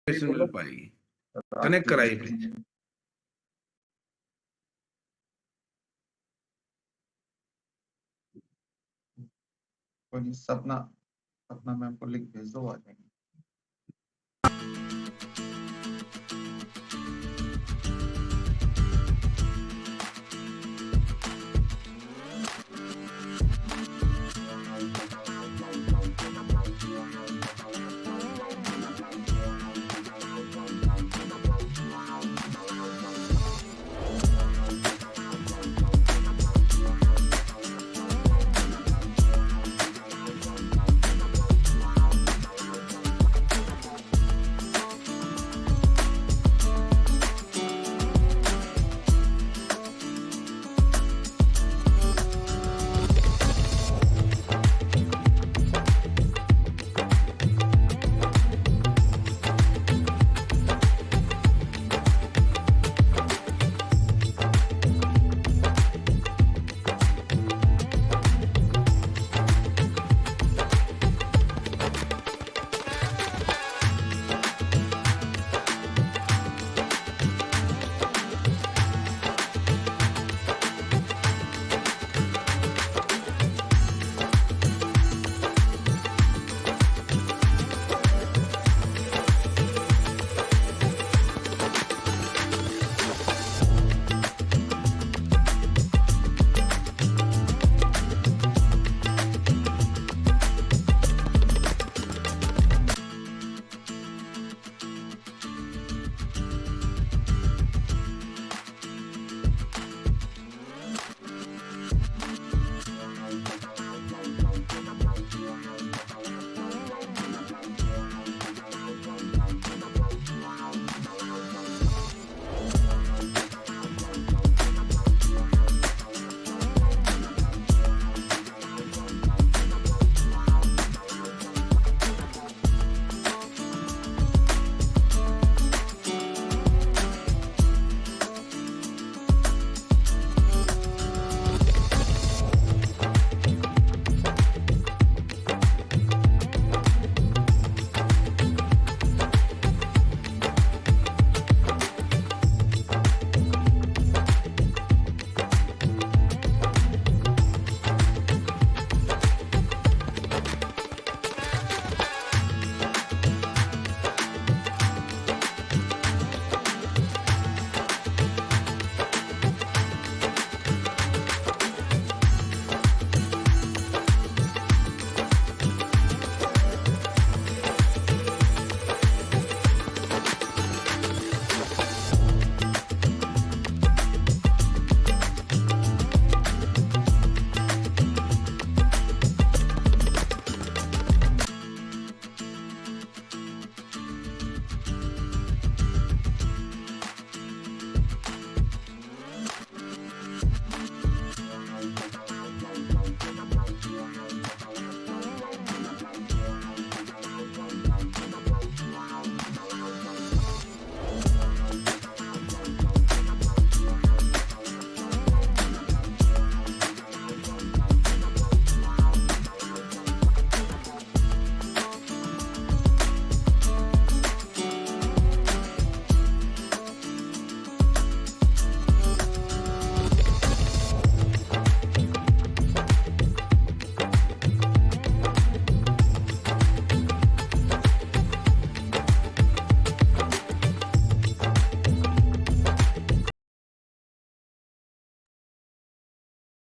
मिल पाएगी। कनेक्ट कराइए प्लीज। सपना सपना मैम को लिंक भेज दो, आ जाएंगे।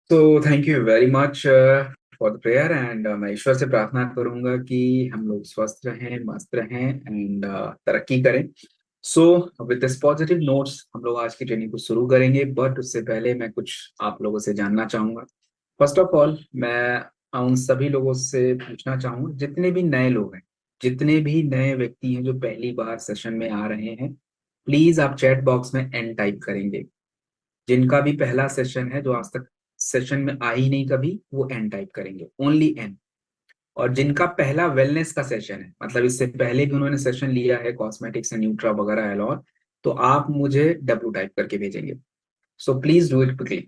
तो thank you very much for the prayer and मैं ईश्वर से प्रार्थना करूंगा कि हम लोग स्वस्थ रहें, मस्त रहें एंड तरक्की करें। So with this positive notes हम लोग आज की ट्रेनिंग को शुरू करेंगे, बट उससे पहले मैं कुछ आप लोगों से जानना चाहूंगा। फर्स्ट ऑफ ऑल मैं उन सभी लोगों से पूछना चाहूंगा, जितने भी नए लोग हैं, जितने भी नए व्यक्ति हैं जो पहली बार सेशन में आ रहे हैं, प्लीज आप चैट बॉक्स में एन टाइप करेंगे। जिनका भी पहला सेशन है, जो आज तक सेशन में आ ही नहीं कभी, वो एन टाइप करेंगे, ओनली एन। और जिनका पहला वेलनेस का सेशन है, मतलब इससे पहले भी उन्होंने सेशन लिया है कॉस्मेटिक्स एंड न्यूट्रा वगैरह एलॉर, तो आप मुझे डब्ल्यू टाइप करके भेजेंगे। सो प्लीज डू इट क्विकली।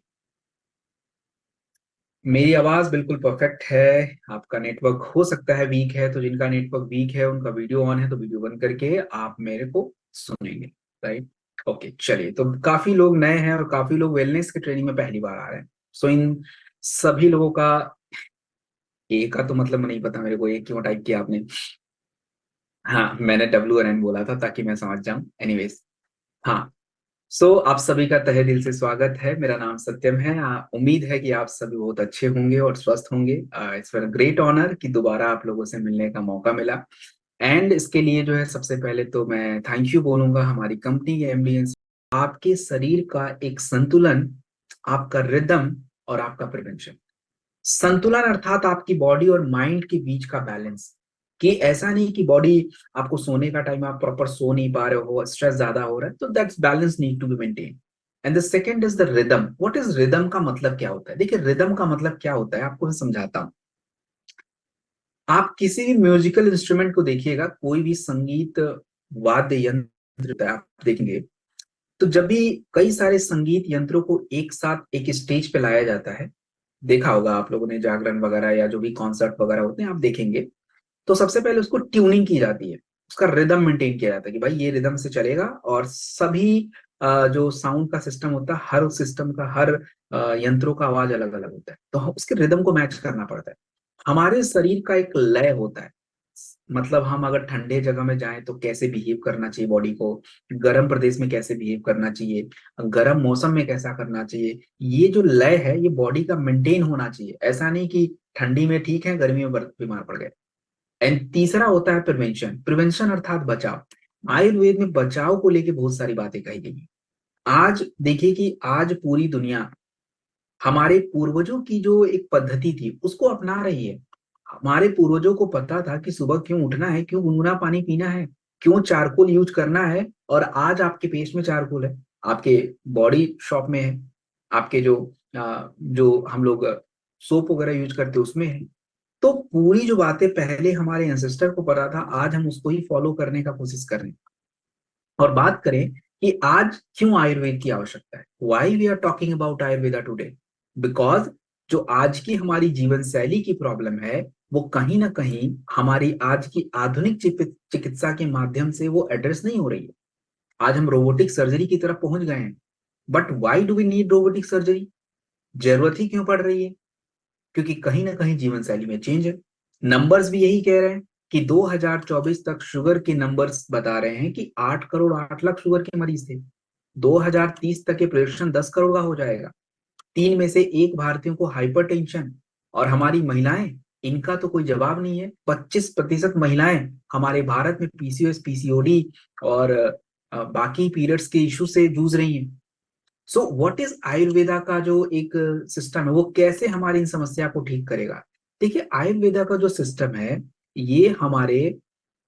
मेरी आवाज बिल्कुल परफेक्ट है। आपका नेटवर्क हो सकता है वीक है, तो जिनका नेटवर्क वीक है उनका वीडियो ऑन है तो वीडियो बंद करके आप मेरे को सुनेंगे। राइट, ओके चलिए। तो काफी लोग नए हैं और काफी लोग वेलनेस के ट्रेनिंग में पहली बार आ रहे हैं। सो इन सभी लोगों का ए का तो मतलब नहीं पता मेरे को, ए क्यों टाइप किया आपने। हाँ, मैंने WNN बोला था ताकि मैं समझ जाऊं। एनीवेज, हाँ। सो आप सभी का तहे दिल से स्वागत है। मेरा नाम सत्यम है। उम्मीद है कि आप सभी बहुत अच्छे होंगे और स्वस्थ होंगे। इट्स अ ग्रेट ऑनर कि दोबारा आप लोगों से मिलने का मौका मिला। एंड इसके लिए जो है सबसे पहले तो मैं थैंक यू बोलूंगा हमारी कंपनी के एमडीएन। आपके शरीर का एक संतुलन, आपका रिदम और आपका प्रिवेंशन। संतुलन अर्थात आपकी बॉडी और माइंड के बीच का बैलेंस। कि ऐसा नहीं कि बॉडी आपको सोने का टाइम आप प्रॉपर सो नहीं पा रहे हो, स्ट्रेस ज्यादा हो रहा है, तो that's balance need to be maintain. And the second is the rhythm. What is rhythm का मतलब क्या होता है? देखिए, रिदम का मतलब क्या होता है आपको मैं समझाता हूँ। आप किसी भी म्यूजिकल इंस्ट्रूमेंट को देखिएगा, कोई भी संगीत वाद्य यंत्र होता है, आप देखेंगे तो जब भी कई सारे संगीत यंत्रों को एक साथ एक स्टेज पे लाया जाता है, देखा होगा आप लोगों ने जागरण वगैरह या जो भी कॉन्सर्ट वगैरह होते हैं आप देखेंगे, तो सबसे पहले उसको ट्यूनिंग की जाती है, उसका रिदम मेंटेन किया जाता है कि भाई ये रिदम से चलेगा। और सभी जो साउंड का सिस्टम होता है, हर सिस्टम का हर यंत्रों का आवाज अलग अलग होता है, तो उसके रिदम को मैच करना पड़ता है। हमारे शरीर का एक लय होता है। मतलब हम अगर ठंडे जगह में जाएं तो कैसे बिहेव करना चाहिए बॉडी को, गर्म प्रदेश में कैसे बिहेव करना चाहिए, गर्म मौसम में कैसा करना चाहिए, ये जो लय है ये बॉडी का मेंटेन होना चाहिए। ऐसा नहीं कि ठंडी में ठीक है, गर्मी में बीमार पड़ गए। एंड तीसरा होता है प्रिवेंशन। प्रिवेंशन अर्थात बचाव। आयुर्वेद में बचाव को लेके बहुत सारी बातें कही गई हैं। आज देखिए कि आज पूरी दुनिया हमारे पूर्वजों की जो एक पद्धति थी उसको अपना रही है। हमारे पूर्वजों को पता था कि सुबह क्यों उठना है, क्यों गुनगुना पानी पीना है, क्यों चारकोल यूज करना है। और आज आपके पेस्ट में चारकोल है, आपके बॉडी शॉप में है, आपके जो हम लोग सोप वगैरह यूज करते हैं उसमें है। तो पूरी जो बातें पहले हमारे एंसेस्टर को पता था, आज हम उसको ही फॉलो करने का कोशिश कर रहे हैं। और बात करें कि आज क्यों आयुर्वेद की आवश्यकता है, why we are talking about Ayurveda today, because जो आज की हमारी जीवन शैली की प्रॉब्लम है वो कहीं ना कहीं हमारी आज की आधुनिक चिकित्सा के माध्यम से वो एड्रेस नहीं हो रही है। आज हम रोबोटिक सर्जरी की तरफ पहुंच गए हैं। But why do we need robotic surgery? जरूरत ही क्यों पड़ रही है? क्योंकि कहीं ना कहीं जीवन शैली में चेंज है। नंबर्स भी यही कह रहे हैं कि 2024 तक शुगर के नंबर्स बता रहे हैं कि 8 करोड़ 8 लाख शुगर के मरीज थे। 2030 तक ये प्रोजेक्शन 10 करोड़ का हो जाएगा। 3 में से 1 भारतीयों को हाइपरटेंशन। और हमारी महिलाएं, इनका तो कोई जवाब नहीं है। 25% महिलाएं हमारे भारत में पीसीओएस पीसीओडी और बाकी पीरियड्स के इशू से जूझ रही हैं। सो व्हाट इज आयुर्वेदा का जो एक सिस्टम है वो कैसे हमारी इन समस्या को ठीक करेगा? देखिए, आयुर्वेदा का जो सिस्टम है ये हमारे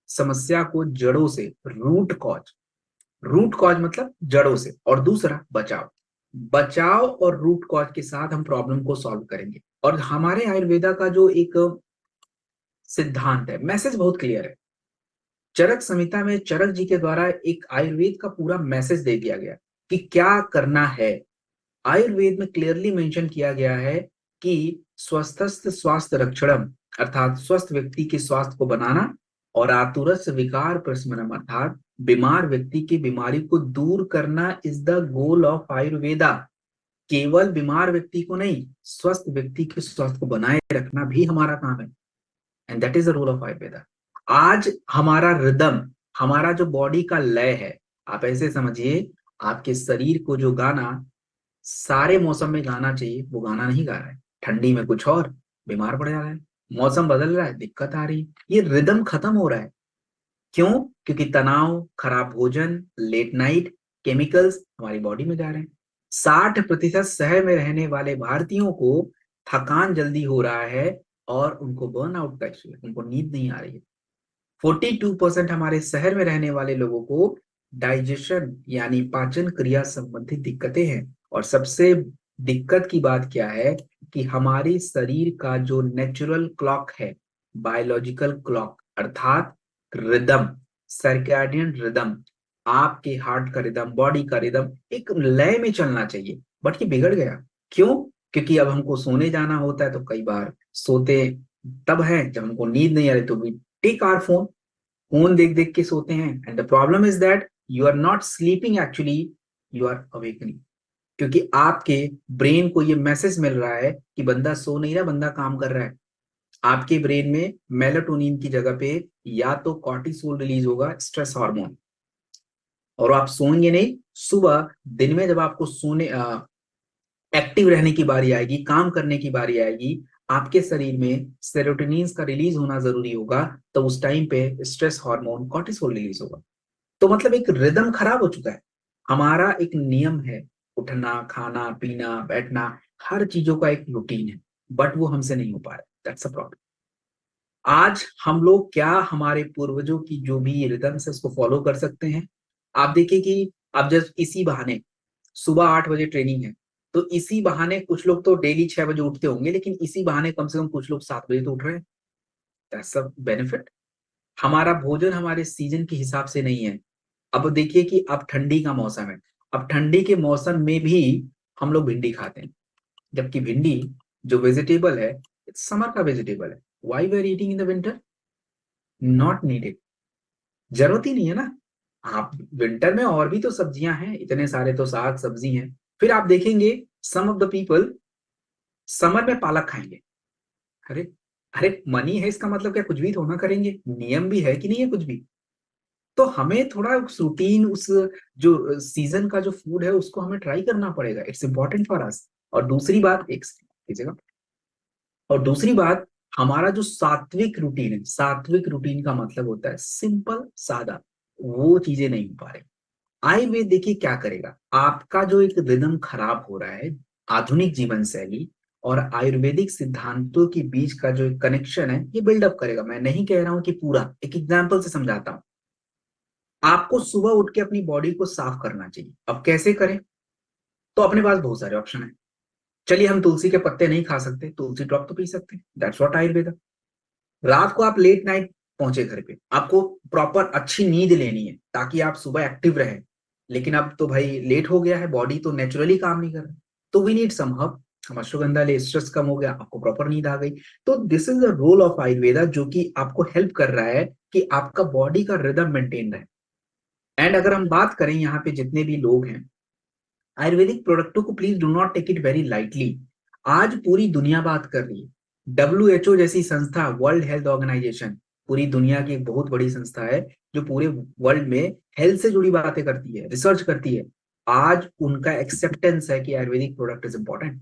समस्या को जड़ों से, रूट कॉज मतलब जड़ों से। और दूसरा बचाव, बचाव और रूट कॉज के साथ हम प्रॉब्लम को सॉल्व करेंगे। और हमारे आयुर्वेदा का जो एक सिद्धांत है, मैसेज बहुत क्लियर है। चरक संहिता में चरक जी के द्वारा एक आयुर्वेद का पूरा मैसेज दे दिया गया कि क्या करना है। आयुर्वेद में क्लियरली मेंशन किया गया है कि स्वस्थस्थ स्वास्थ्य रक्षणम अर्थात स्वस्थ व्यक्ति के स्वास्थ्य को बनाना, और आतुरस्य विकार प्रशमनम अर्थात बीमार व्यक्ति की बीमारी को दूर करना is the goal of Ayurveda. केवल बीमार व्यक्ति को नहीं, स्वस्थ व्यक्ति के स्वास्थ्य को बनाए रखना भी हमारा काम है। And that is the rule of Ayurveda. आज हमारा रिदम, हमारा जो बॉडी का लय है, आप ऐसे समझिए आपके शरीर को जो गाना सारे मौसम में गाना चाहिए वो गाना नहीं गा रहा है। ठंडी में कुछ और, बीमार पड़ जा रहा है। मौसम बदल रहा है, दिक्कत आ रही है, ये रिदम खत्म हो रहा है। क्यों? क्योंकि तनाव, खराब भोजन, लेट नाइट, केमिकल्स हमारी बॉडी में जा रहे हैं। 60% शहर में रहने वाले भारतीयों को थकान जल्दी हो रहा है और उनको बर्नआउट का इश्यू है, उनको नींद नहीं आ रही है। 42% हमारे शहर में रहने वाले लोगों को डाइजेशन यानी पाचन क्रिया संबंधी दिक्कतें हैं। और सबसे दिक्कत की बात क्या है कि हमारे शरीर का जो नेचुरल क्लॉक है, बायोलॉजिकल क्लॉक अर्थात रिदम, सर्कैडियन रिदम, आपके हार्ट का रिदम, बॉडी का रिदम एक लय में चलना चाहिए, बट ये बिगड़ गया। क्यों? क्योंकि अब हमको सोने जाना होता है तो कई बार सोते तब है जब हमको नींद नहीं आ रही, तो we take our phone, phone देख देख के सोते हैं। And the problem is that you are not sleeping, actually you are awakening, क्योंकि आपके ब्रेन को ये मैसेज मिल रहा है कि बंदा सो नहीं रहा, बंदा काम कर रहा है। आपके ब्रेन में मेलाटोनिन की जगह पे या तो कॉर्टिसोल रिलीज होगा, स्ट्रेस हार्मोन, और आप सोएंगे नहीं। सुबह दिन में जब आपको सोने एक्टिव रहने की बारी आएगी, काम करने की बारी आएगी, आपके शरीर में सेरोटोनिन का रिलीज होना जरूरी होगा, तो उस टाइम पे स्ट्रेस हार्मोन कॉर्टिसोल रिलीज होगा। तो मतलब एक रिदम खराब हो चुका है। हमारा एक नियम है, उठना, खाना, पीना, बैठना, हर चीजों का एक रूटीन है, बट वो हमसे नहीं हो पा रहा। That's a problem. आज हम लोग क्या हमारे पूर्वजों की जो भी रिदम्स है उसको फॉलो कर सकते हैं? आप देखिए कि अब जब इसी बहाने सुबह 8 बजे ट्रेनिंग है, तो इसी बहाने कुछ लोग तो डेली 6 बजे उठते होंगे, लेकिन इसी बहाने कम से कम कुछ लोग 7 बजे तो उठ रहे हैं। That's a benefit. हमारा भोजन हमारे सीजन के हिसाब से नहीं है। अब देखिए कि अब ठंडी का मौसम है, अब ठंडी के मौसम में भी हम लोग भिंडी खाते हैं, जबकि भिंडी जो वेजिटेबल है, समर का वेजिटेबल है। Why we are eating in the winter? Not needed, जरूरत ही नहीं है ना। आप विंटर में और भी तो सब्जियां हैं, इतने सारे तो साग सब्जी हैं। फिर आप देखेंगे सम ऑफ द पीपल समर में पालक खाएंगे। अरे, अरे मनी है इसका मतलब क्या कुछ भी थोड़ा करेंगे? नियम भी है कि नहीं है कुछ भी? तो हमें थोड़ा उस रूटीन, उस जो सीजन का जो फूड है उसको हमें ट्राई करना पड़ेगा। It's important for us. और दूसरी बात, एक कीजिएगा, और दूसरी बात, हमारा जो सात्विक रूटीन है, सात्विक रूटीन का मतलब होता है सिंपल, सादा, वो चीजें नहीं हो पा रही। आयुर्वेद देखिए क्या करेगा, आपका जो एक रिदम खराब हो रहा है, आधुनिक जीवन शैली और आयुर्वेदिक सिद्धांतों के बीच का जो कनेक्शन है ये बिल्डअप करेगा। मैं नहीं कह रहा हूं कि पूरा, एक एग्जाम्पल से समझाता हूं। आपको सुबह उठ के अपनी बॉडी को साफ करना चाहिए। अब कैसे करें? तो अपने पास बहुत सारे ऑप्शन है। चलिए, हम तुलसी के पत्ते नहीं खा सकते, तुलसी ड्रॉप तो पी सकते हैं, दैट्स व्हाट आयुर्वेदा। रात को आप लेट नाइट पहुंचे घर पे, आपको प्रॉपर अच्छी नींद लेनी है ताकि आप सुबह एक्टिव रहें, लेकिन अब तो भाई लेट हो गया है, बॉडी तो नेचुरली काम नहीं कर रहा, तो वी नीड सम हर्ब। हम अश्वगंधा ले, स्ट्रेस कम हो गया, आपको प्रॉपर नींद आ गई। तो this is the role of Ayurveda, जो कि आपको हेल्प कर रहा है कि आपका बॉडी का रिदम मेंटेन रहे। एंड अगर हम बात करें यहाँ पे जितने भी लोग हैं, आयुर्वेदिक प्रोडक्टों को please do not take it very lightly. आज पूरी दुनिया बात कर रही है। WHO जैसी संस्था, वर्ल्ड हेल्थ ऑर्गेनाइजेशन, पूरी दुनिया की एक बहुत बड़ी संस्था है जो पूरे वर्ल्ड में हेल्थ से जुड़ी बातें करती है, रिसर्च करती है। आज उनका एक्सेप्टेंस है कि आयुर्वेदिक प्रोडक्ट इज इंपॉर्टेंट।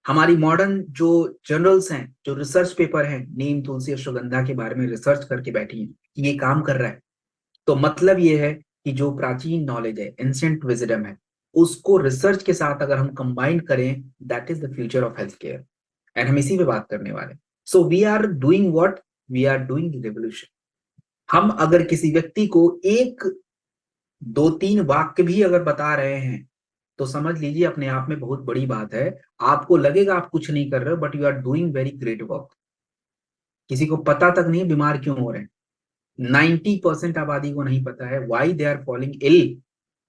हमारी मॉडर्न जो जर्नल्स हैं, जो रिसर्च पेपर हैं, नीम, तुलसी, अश्वगंधा के बारे में रिसर्च करके बैठी हैं कि ये काम कर रहा है। तो मतलब ये है कि जो प्राचीन नॉलेज है, एंशिएंट विजडम है, उसको रिसर्च के साथ अगर हम कंबाइन करें, that is the future of health care. And हम इसी पे बात करने वाले। So we are doing what? We are doing revolution. हम अगर किसी व्यक्ति को एक, दो, तीन वाक्य भी अगर बता रहे हैं, तो समझ लीजिए अपने आप में बहुत बड़ी बात है। आपको लगेगा आप कुछ नहीं कर रहे हो, but you are doing very great work. किसी को पता तक नहीं बीमार क्यों हो रहे हैं। 90% आबादी को नहीं पता है वाई दे आर फॉलिंग इल,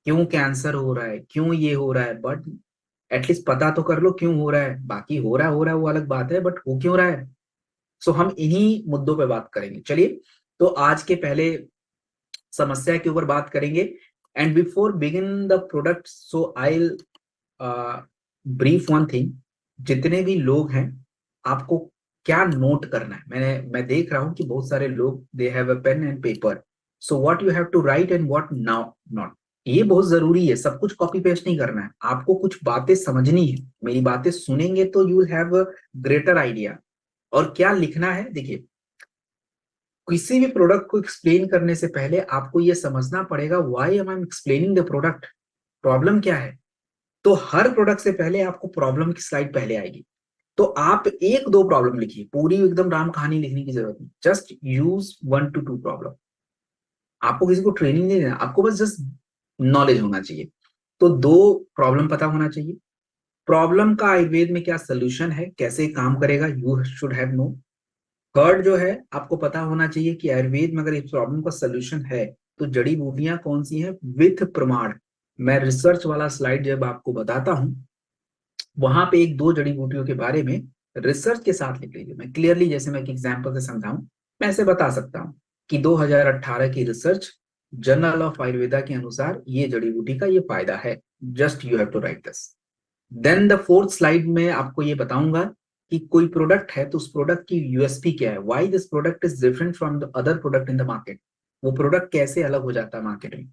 क्यों कैंसर हो रहा है, क्यों ये हो रहा है। बट एटलीस्ट पता तो कर लो क्यों हो रहा है। बाकी हो रहा है वो अलग बात है, बट हो क्यों रहा है। सो हम इन्हीं मुद्दों पे बात करेंगे। चलिए, तो आज के पहले समस्या के ऊपर बात करेंगे। And before begin the product, so I brief one thing. जितने भी लोग हैं, आपको क्या नोट करना है? मैं देख रहा हूं कि बहुत सारे लोग they have a pen and paper. So what you have to write and what now not, ये बहुत जरूरी है। सब कुछ कॉपी पेस्ट नहीं करना है, आपको कुछ बातें समझनी है। मेरी बातें सुनेंगे तो you will have a greater idea. और क्या लिखना है, देखिए, किसी भी प्रोडक्ट को एक्सप्लेन करने से पहले आपको यह समझना पड़ेगा why am I explaining the product, problem क्या है। तो हर प्रोडक्ट से पहले आपको प्रॉब्लम की स्लाइड पहले आएगी। तो आप एक दो प्रॉब्लम लिखिए, पूरी एकदम राम कहानी लिखने की जरूरत नहीं। Just use 1 to 2 problem. आपको किसी को ट्रेनिंग नहीं देना, आपको बस जस्ट नॉलेज होना चाहिए। तो दो प्रॉब्लम पता होना चाहिए, प्रॉब्लम का आयुर्वेद में क्या सोल्यूशन है, कैसे काम करेगा, you should have know. Third जो है, आपको पता होना चाहिए कि आयुर्वेद में अगर इस प्रॉब्लम का सोल्यूशन है तो जड़ी बूटियां कौन सी हैं विथ प्रमाण। मैं रिसर्च वाला स्लाइड जब आपको बताता हूं, वहां पे एक दो जड़ी बूटियों के बारे में रिसर्च के साथ लिख लीजिए। मैं क्लियरली, जैसे मैं एक एग्जांपल से समझाऊं, मैं ऐसे बता सकता हूं कि 2018 की रिसर्च जर्नल ऑफ आयुर्वेदा के अनुसार ये जड़ी बूटी का ये फायदा है। Just you have to write this. Then the fourth slide में आपको ये बताऊंगा कि कोई प्रोडक्ट है तो उस प्रोडक्ट की यूएसपी क्या है, why this product is different from the other product in the market. वो प्रोडक्ट कैसे अलग हो जाता है मार्केट में,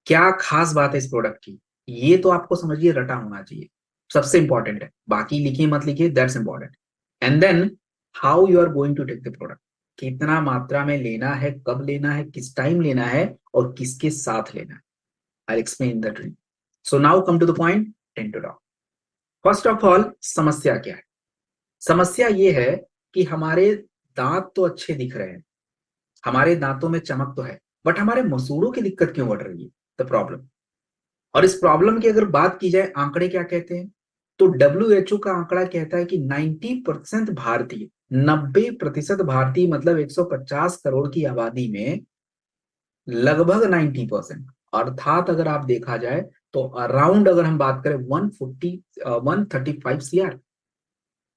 क्या खास बात है इस प्रोडक्ट की, ये तो आपको समझिए रटा होना चाहिए, सबसे इंपॉर्टेंट है। बाकी लिखिए मत लिखिए, that's important. And then how you are going to take the product, कितना मात्रा में लेना है, कब लेना है, किस टाइम लेना है और किसके साथ लेना है। I explain the dream. So now come to the point, ten to talk. First of all, समस्या क्या है? समस्या ये है कि हमारे दांत तो अच्छे दिख रहे हैं, हमारे दांतों में चमक तो है, बट हमारे मसूड़ों की दिक्कत क्यों बढ़ रही है, द प्रॉब्लम। और इस प्रॉब्लम की अगर बात की जाए, आंकड़े क्या कहते हैं, तो WHO का आंकड़ा कहता है कि 90% भारतीय, 90% भारतीय मतलब 150 करोड़ की आबादी में लगभग 90%, अर्थात अगर आप देखा जाए तो अराउंड, अगर हम बात करें 135 CR,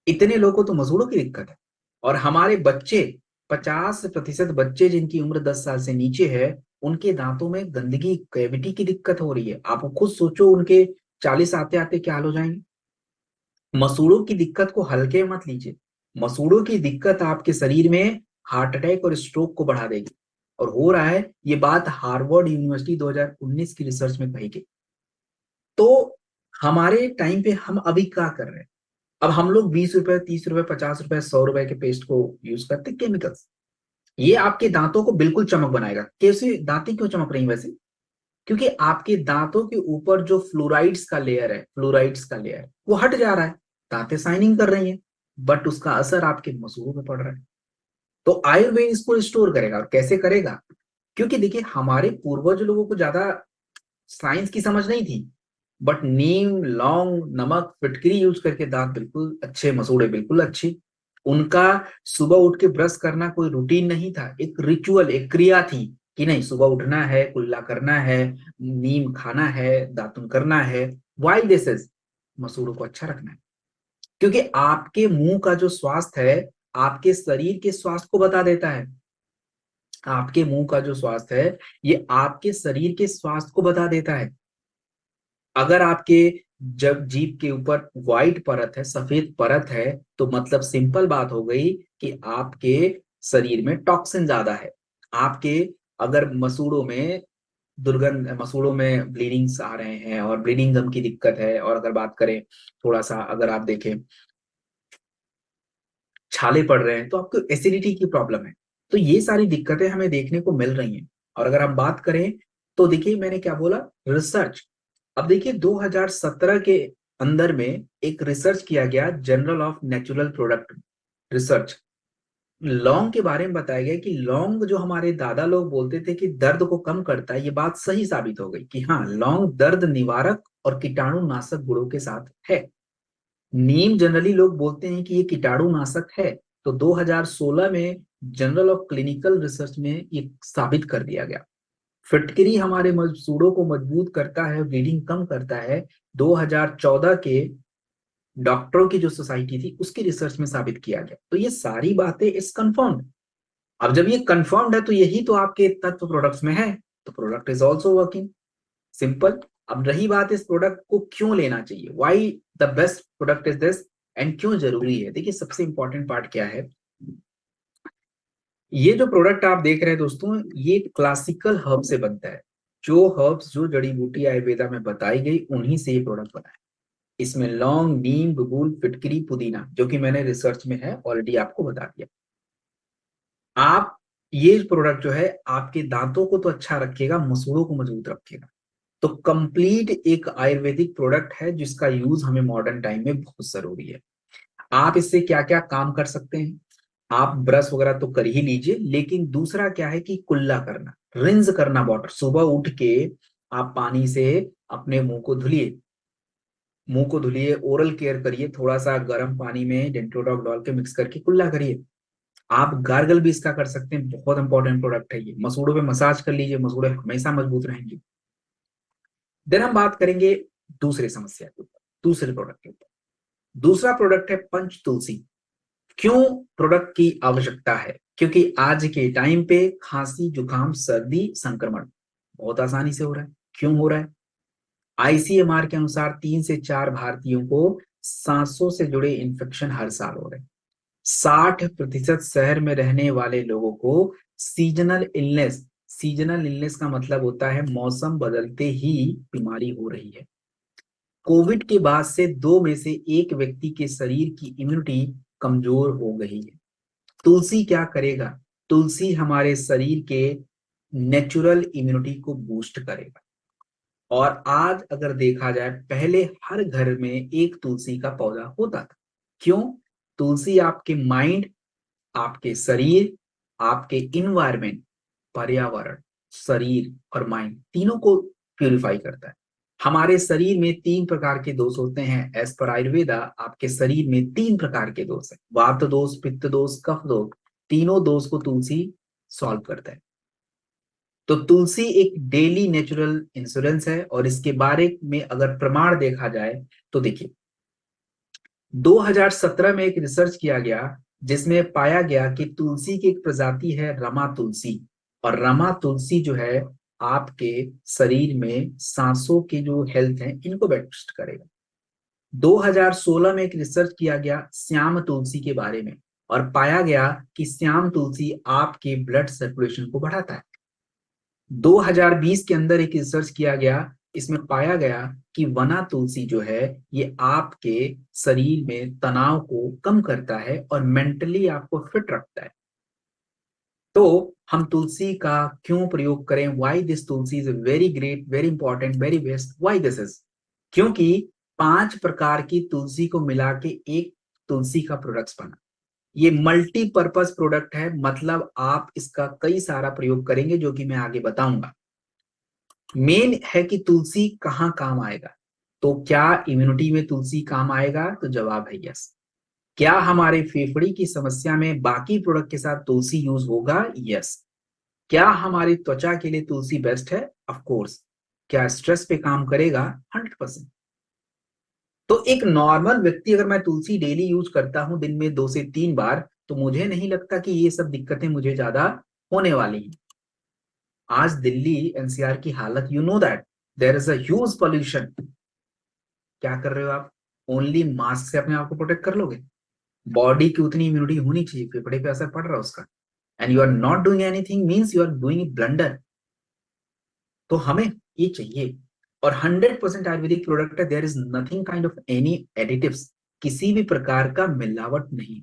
इतने लोगों को तो मसूड़ों की दिक्कत है। और हमारे बच्चे, 50% बच्चे जिनकी उम्र 10 साल से नीचे है, उनके दांतों में गंदगी, कैविटी की दिक्कत हो रही है। आप खुद सोचो उनके 40 आते आते क्या हाल हो जाएंगे। मसूड़ों की दिक्कत को हल्के मत लीजिए। मसूड़ों की दिक्कत आपके शरीर में हार्ट अटैक और स्ट्रोक को बढ़ा देगी, और हो रहा है। ये बात हार्वर्ड यूनिवर्सिटी 2019 की रिसर्च में कही गई। तो हमारे टाइम पे हम अभी क्या कर रहे हैं? अब हम लोग 20 रुपए, 30 रुपए, 50 रुपए, 100 रुपए के पेस्ट को यूज करते, केमिकल्स। ये आपके दांतों को बिल्कुल चमक बनाएगा। कैसे दांतें क्यों चमक रही हैं वैसे? क्योंकि आपके दांतों के ऊपर जो फ्लोराइड्स का लेयर है, फ्लोराइड्स का लेयर वो हट जा रहा है, दांतें शाइनिंग कर रही हैं, बट उसका असर आपके मसूड़ों पे पड़ रहा है। तो आयुर्वेद इसको रिस्टोर करेगा। और कैसे करेगा? क्योंकि देखिए, हमारे पूर्वज लोगों को ज्यादा साइंस की समझ नहीं थी, बट नीम, लौंग, नमक, फिटकरी यूज करके दांत बिल्कुल अच्छे, मसूड़े बिल्कुल अच्छे। उनका सुबह उठ के ब्रश करना कोई रूटीन नहीं था, एक रिचुअल, एक क्रिया थी कि नहीं, सुबह उठना है, कुल्ला करना है, नीम खाना है, दातुन करना है। वाई दिस इज, मसूड़ों को अच्छा रखना है। क्योंकि आपके मुंह का जो स्वास्थ्य है आपके शरीर के स्वास्थ्य को बता देता है। आपके मुंह का जो स्वास्थ्य है ये आपके शरीर के स्वास्थ्य को बता देता है। अगर आपके जब जीभ के ऊपर व्हाइट परत है, सफेद परत है, तो मतलब सिंपल बात हो गई कि आपके शरीर में टॉक्सिन ज्यादा है। आपके अगर मसूड़ों में दुर्गंध, मसूड़ों में ब्लीडिंग्स आ रहे हैं और ब्लीडिंग गम की दिक्कत है, और अगर बात करें थोड़ा सा, अगर आप देखें छाले पड़ रहे हैं, तो आपको एसिडिटी की प्रॉब्लम है। तो ये सारी दिक्कतें हमें देखने को मिल रही हैं। और अगर हम बात करें तो देखिए, मैंने क्या बोला, रिसर्च। अब देखिए 2017 के अंदर में एक रिसर्च किया गया, journal of natural product research. लौंग के बारे में बताया गया कि लौंग, जो हमारे दादा लोग बोलते थे कि दर्द को कम करता है, ये बात सही साबित हो गई कि हाँ, लौंग दर्द निवारक और कीटाणुनाशक गुणों के साथ है। नीम जनरली लोग बोलते हैं कि ये कीटाणुनाशक है, तो 2016 में जर्नल ऑफ क्लिनिकल रिसर्च में ये साबित कर दिया गया। फिटकरी हमारे मसूड़ों को मजबूत करता है, ब्लीडिंग कम करता है। 2014 के डॉक्टरों की जो सोसाइटी थी उसकी रिसर्च में साबित किया गया। तो ये सारी बातें इस कंफर्म्ड। अब जब ये कंफर्म्ड है तो यही तो आपके तत्व प्रोडक्ट्स में है, तो product is also working, simple. अब रही बात इस प्रोडक्ट को क्यों लेना चाहिए, why the best product is this, and क्यों जरूरी है। देखिए, सबसे इंपॉर्टेंट पार्ट क्या है, ये जो प्रोडक्ट आप देख रहे हैं दोस्तों, ये क्लासिकल हर्ब से बनता है। जो हर्ब्स, जो जड़ी बूटी आयुर्वेदा में बताई गई, उन्हीं से ये प्रोडक्ट बना है। इसमें लौंग, नीम, बबूल, फिटकरी, पुदीना, जो कि मैंने रिसर्च में है ऑलरेडी आपको बता दिया। आप, ये प्रोडक्ट जो है आपके दांतों को तो अच्छा रखेगा, मसूड़ों को मजबूत रखेगा। तो कंप्लीट एक आयुर्वेदिक प्रोडक्ट है जिसका यूज हमें मॉडर्न टाइम में बहुत जरूरी है। आप इससे क्या क्या काम कर सकते हैं? आप ब्रश वगैरह तो कर ही लीजिए, लेकिन दूसरा क्या है कि कुल्ला करना, रिंज करना वाटर, सुबह उठ के आप पानी से अपने मुंह को धुलिए, मुंह को धुलिए, ओरल केयर करिए, थोड़ा सा गर्म पानी में डेंटोडॉक डाल के मिक्स करके कुल्ला करिए। आप गार्गल भी इसका कर सकते हैं, बहुत इंपॉर्टेंट प्रोडक्ट है ये। मसूड़ों पे मसाज कर लीजिए, मसूड़े हमेशा मजबूत रहेंगे। देन हम बात करेंगे दूसरे समस्या के ऊपर, दूसरे प्रोडक्ट के ऊपर। दूसरा प्रोडक्ट है पंच तुलसी। क्यों प्रोडक्ट की आवश्यकता है? क्योंकि आज के टाइम पे खांसी, जुकाम, सर्दी, संक्रमण बहुत आसानी से हो रहा है। क्यों हो रहा है? आईसीएमआर के अनुसार 3 से 4 भारतीयों को सांसों से जुड़े इन्फेक्शन हर साल हो रहे हैं। 60% शहर में रहने वाले लोगों को सीजनल इलनेस, सीजनल इलनेस का मतलब होता है मौसम बदलते ही बीमारी हो रही है। कोविड के बाद से 2 में से 1 व्यक्ति के शरीर की इम्यूनिटी कमजोर हो गई है। तुलसी क्या करेगा? तुलसी हमारे शरीर के नेचुरल इम्यूनिटी को बूस्ट करेगा। और आज अगर देखा जाए, पहले हर घर में एक तुलसी का पौधा होता था। क्यों? तुलसी आपके माइंड, आपके शरीर, आपके इन्वायरमेंट, पर्यावरण, शरीर और माइंड तीनों को प्यूरिफाई करता है। हमारे शरीर में 3 प्रकार के दोष होते हैं। एज पर आयुर्वेदा आपके शरीर में 3 प्रकार के दोष है, वात दोष, पित्त दोष, कफ दोष। तीनों दोष को तुलसी सॉल्व करता है। तो तुलसी एक डेली नेचुरल इंश्योरेंस है। और इसके बारे में अगर प्रमाण देखा जाए तो देखिए, 2017 में एक रिसर्च किया गया जिसमें पाया गया कि तुलसी की एक प्रजाति है रमा तुलसी। और रमा तुलसी जो है आपके शरीर में सांसों के जो हेल्थ है इनको बूस्ट करेगा। 2016 में एक रिसर्च किया गया श्याम तुलसी के बारे में और पाया गया कि श्याम तुलसी आपके ब्लड सर्कुलेशन को बढ़ाता है। 2020 के अंदर एक रिसर्च किया गया, इसमें पाया गया कि वना तुलसी जो है ये आपके शरीर में तनाव को कम करता है और मेंटली आपको फिट रखता है। तो हम तुलसी का क्यों प्रयोग करें? Why this Tulsi is very great, very important, very best. Why this is? क्योंकि 5 प्रकार की तुलसी को मिला के एक तुलसी का प्रोडक्ट बना। ये मल्टीपर्पज प्रोडक्ट है, मतलब आप इसका कई सारा प्रयोग करेंगे जो कि मैं आगे बताऊंगा। मेन है कि तुलसी कहाँ काम आएगा। तो क्या इम्यूनिटी में तुलसी काम आएगा? तो जवाब है यस। क्या हमारे फेफड़े की समस्या में बाकी प्रोडक्ट के साथ तुलसी यूज होगा? यस। क्या हमारी त्वचा के लिए तुलसी बेस्ट है? Of course. क्या स्ट्रेस पे काम करेगा? 100%। तो एक नॉर्मल व्यक्ति, अगर मैं तुलसी डेली यूज करता हूं दिन में 2 से 3 बार, तो मुझे नहीं लगता कि ये सब दिक्कतें मुझे ज्यादा होने वाली हैं। आज दिल्ली एनसीआर की हालत, you know that there is a huge pollution. क्या कर रहे हो आप? ओनली मास्क से अपने आप को प्रोटेक्ट कर लोगे? बॉडी की उतनी इम्यूनिटी होनी चाहिए, फेफड़े पे असर पड़ रहा है उसका, and you are not doing anything, means you are doing blunder. तो हमें ये चाहिए। और 100% आयुर्वेदिक प्रोडक्ट है, there is nothing kind of any additives, किसी भी प्रकार का मिलावट नहीं।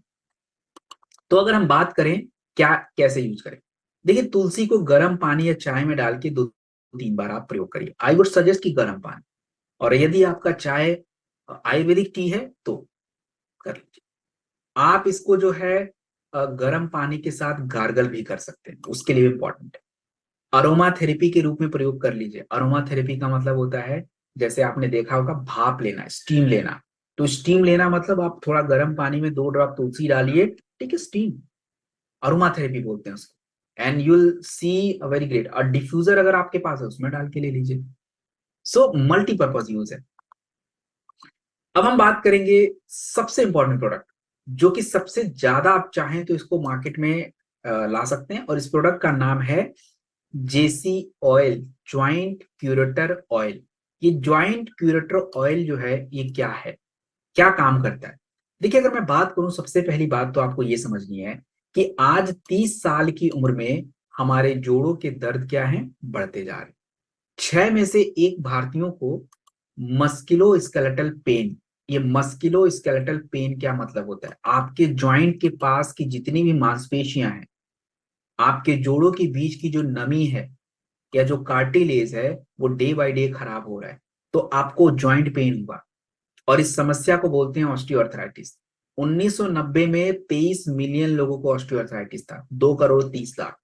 तो अगर हम बात करें क्या कैसे यूज करें, देखिए तुलसी को गर्म पानी या चाय में डाल के 2-3 बार आप प्रयोग करिए। आई वुड सजेस्ट कि गर्म पानी। और यदि आपका चाय आयुर्वेदिक टी है तो कर लीजिए। आप इसको जो है गर्म पानी के साथ गार्गल भी कर सकते हैं, उसके लिए इंपॉर्टेंट है। अरोमा थेरेपी के रूप में प्रयोग कर लीजिए। अरोमा थेरेपी का मतलब होता है, जैसे आपने देखा होगा, भाप लेना, स्टीम लेना। तो स्टीम लेना मतलब आप थोड़ा गर्म पानी में 2 ड्रॉप तुलसी डालिए, ठीक है, स्टीम, अरोमा थेरेपी बोलते हैं उसको। And you will see a very great. और डिफ्यूजर अगर आपके पास है उसमें डाल के ले लीजिए। सो मल्टीपर्पज यूज है। अब हम बात करेंगे सबसे इंपॉर्टेंट प्रोडक्ट, जो कि सबसे ज्यादा आप चाहें तो इसको मार्केट में ला सकते हैं। और इस प्रोडक्ट का नाम है जेसी ऑयल, ज्वाइंट क्यूरेटर ऑयल। ये ज्वाइंट क्यूरेटर ऑयल जो है ये क्या है, क्या काम करता है? देखिए, अगर मैं बात करूं, सबसे पहली बात तो आपको ये समझनी है कि आज 30 साल की उम्र में हमारे जोड़ों के दर्द क्या है, बढ़ते जा रहे। 6 में से 1 भारतीयों को मस्कुलो स्केलेटल पेन, ये मस्कुलो स्केलेटल पेन क्या मतलब होता है? आपके ज्वाइंट के पास की जितनी भी मांसपेशियां हैं, आपके जोड़ों के बीच की जो नमी है या जो कार्टिलेज है, वो डे बाय डे खराब हो रहा है, तो आपको ज्वाइंट पेन होगा। और इस समस्या को बोलते हैं ऑस्टियोआर्थराइटिस। 1990 में 23 मिलियन लोगों को ऑस्टियोआर्थराइटिस था, 2 करोड़ 30 लाख।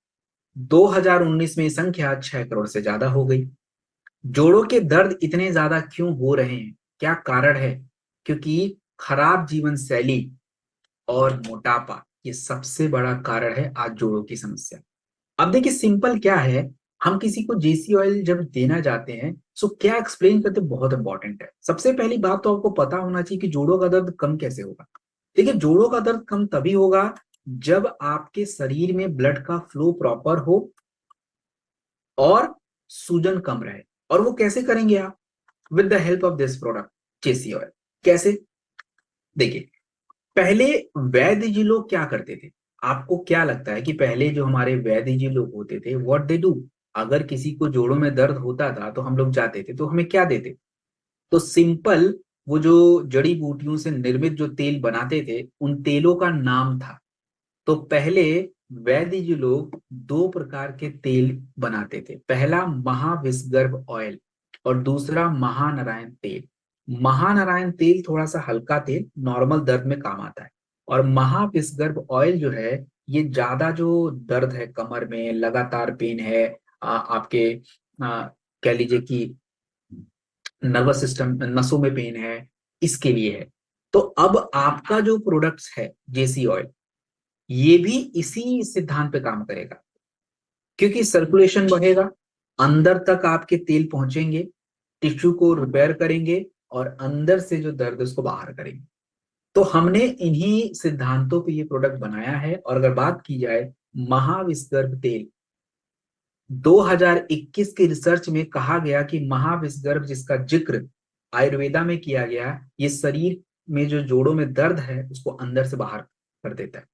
2019 में ये संख्या 6 करोड़ से ज्यादा हो गई। जोड़ों के दर्द इतने ज्यादा क्यों हो रहे हैं, क्या कारण है? क्योंकि खराब जीवन शैली और मोटापा, ये सबसे बड़ा कारण है आज जोड़ों की समस्या। अब देखिए, सिंपल क्या है हम किसी को जेसी ऑयल जब देना जाते हैं, सो क्या एक्सप्लेन करते बहुत इंपॉर्टेंट है। सबसे पहली बात तो आपको पता होना चाहिए कि जोड़ों का दर्द कम कैसे होगा। देखिए, जोड़ों का दर्द कम तभी होगा जब आपके शरीर में ब्लड का फ्लो प्रॉपर हो और सूजन कम रहे। और वो कैसे करेंगे आप? With the help of this product JC oil. कैसे? देखिए, पहले वैद्य जी लोग क्या करते थे? आपको क्या लगता है कि पहले जो हमारे वैद्य जी लोग होते थे, व्हाट दे डू? अगर किसी को जोड़ों में दर्द होता था तो हम लोग जाते थे, तो हमें क्या देते? तो सिंपल, वो जो जड़ी बूटियों से निर्मित जो तेल बनाते थे, उन तेलों का नाम था। तो पहले वैद्य जी लोग दो प्रकार के तेल बनाते थे। पहला महाविषगर्भ ऑयल और दूसरा महानारायण तेल। महानारायण तेल थोड़ा सा हल्का तेल, नॉर्मल दर्द में काम आता है। और महाविषगर्भ ऑयल जो है, ये ज्यादा जो दर्द है, कमर में लगातार पेन है, आपके कह लीजिए कि नर्वस सिस्टम, नसों में पेन है, इसके लिए है। तो अब आपका जो प्रोडक्ट्स है जेसी ऑयल, ये भी इसी सिद्धांत पे काम करेगा, क्योंकि सर्कुलेशन बढ़ेगा, अंदर तक आपके तेल पहुंचेंगे, टिश्यू को रिपेयर करेंगे और अंदर से जो दर्द है उसको बाहर करेंगे। तो हमने इन्हीं सिद्धांतों पे ये प्रोडक्ट बनाया है। और अगर बात की जाए महाविषगर्भ तेल, 2021 की रिसर्च में कहा गया कि महाविषगर्भ, जिसका जिक्र आयुर्वेदा में किया गया, ये शरीर में जो जोड़ों में दर्द है उसको अंदर से बाहर कर देता है।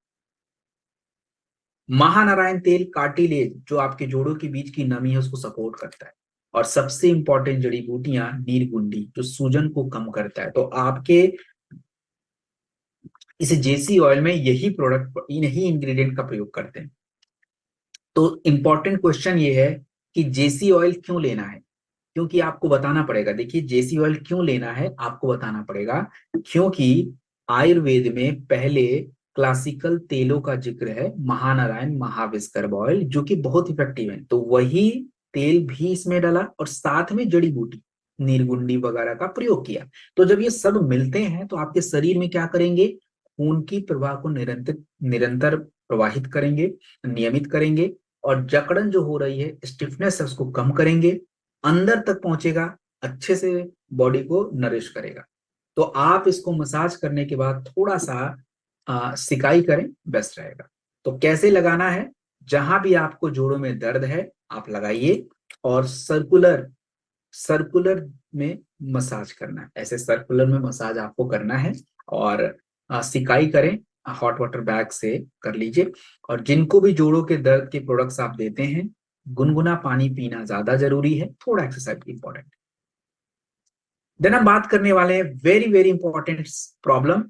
महानारायण तेल कार्टिलेज, जो आपके जोड़ों के बीच की नमी है, उसको सपोर्ट करता है। और सबसे इंपॉर्टेंट जड़ी बूटियां नीरगुंडी, जो सूजन को कम करता है। तो आपके इस जेसी ऑयल में यही प्रोडक्ट, इन्हीं इंग्रेडिएंट का प्रयोग करते हैं। तो इंपॉर्टेंट क्वेश्चन ये है कि जेसी ऑयल क्यों लेना है? क्योंकि आपको बताना पड़ेगा। देखिए, जेसी ऑयल क्यों लेना है आपको बताना पड़ेगा, क्योंकि आयुर्वेद में पहले क्लासिकल तेलों का जिक्र है, महानारायण महाविषगर्भ ऑयल, जो कि बहुत इफेक्टिव है। तो वही तेल भी इसमें डाला और साथ में जड़ी बूटी नीरगुंडी वगैरह का प्रयोग किया। तो जब ये सब मिलते हैं तो आपके शरीर में क्या करेंगे? खून की प्रवाह को निरंतर निरंतर प्रवाहित करेंगे, नियमित करेंगे। और जकड़न जो हो रही है, स्टिफनेस है, उसको कम करेंगे, अंदर तक पहुंचेगा, अच्छे से बॉडी को नरिश करेगा। तो आप इसको मसाज करने के बाद थोड़ा सा सिकाई करें, बेस्ट रहेगा। तो कैसे लगाना है? जहां भी आपको जोड़ों में दर्द है आप लगाइए, और सर्कुलर सर्कुलर में मसाज करना है। ऐसे सर्कुलर में मसाज आपको करना है और सिकाई करें, हॉट वाटर बैग से कर लीजिए। और जिनको भी जोड़ों के दर्द के प्रोडक्ट्स आप देते हैं, गुनगुना पानी पीना ज्यादा जरूरी है, थोड़ा एक्सरसाइज इंपॉर्टेंट। देन हम बात करने वाले हैं very very important problem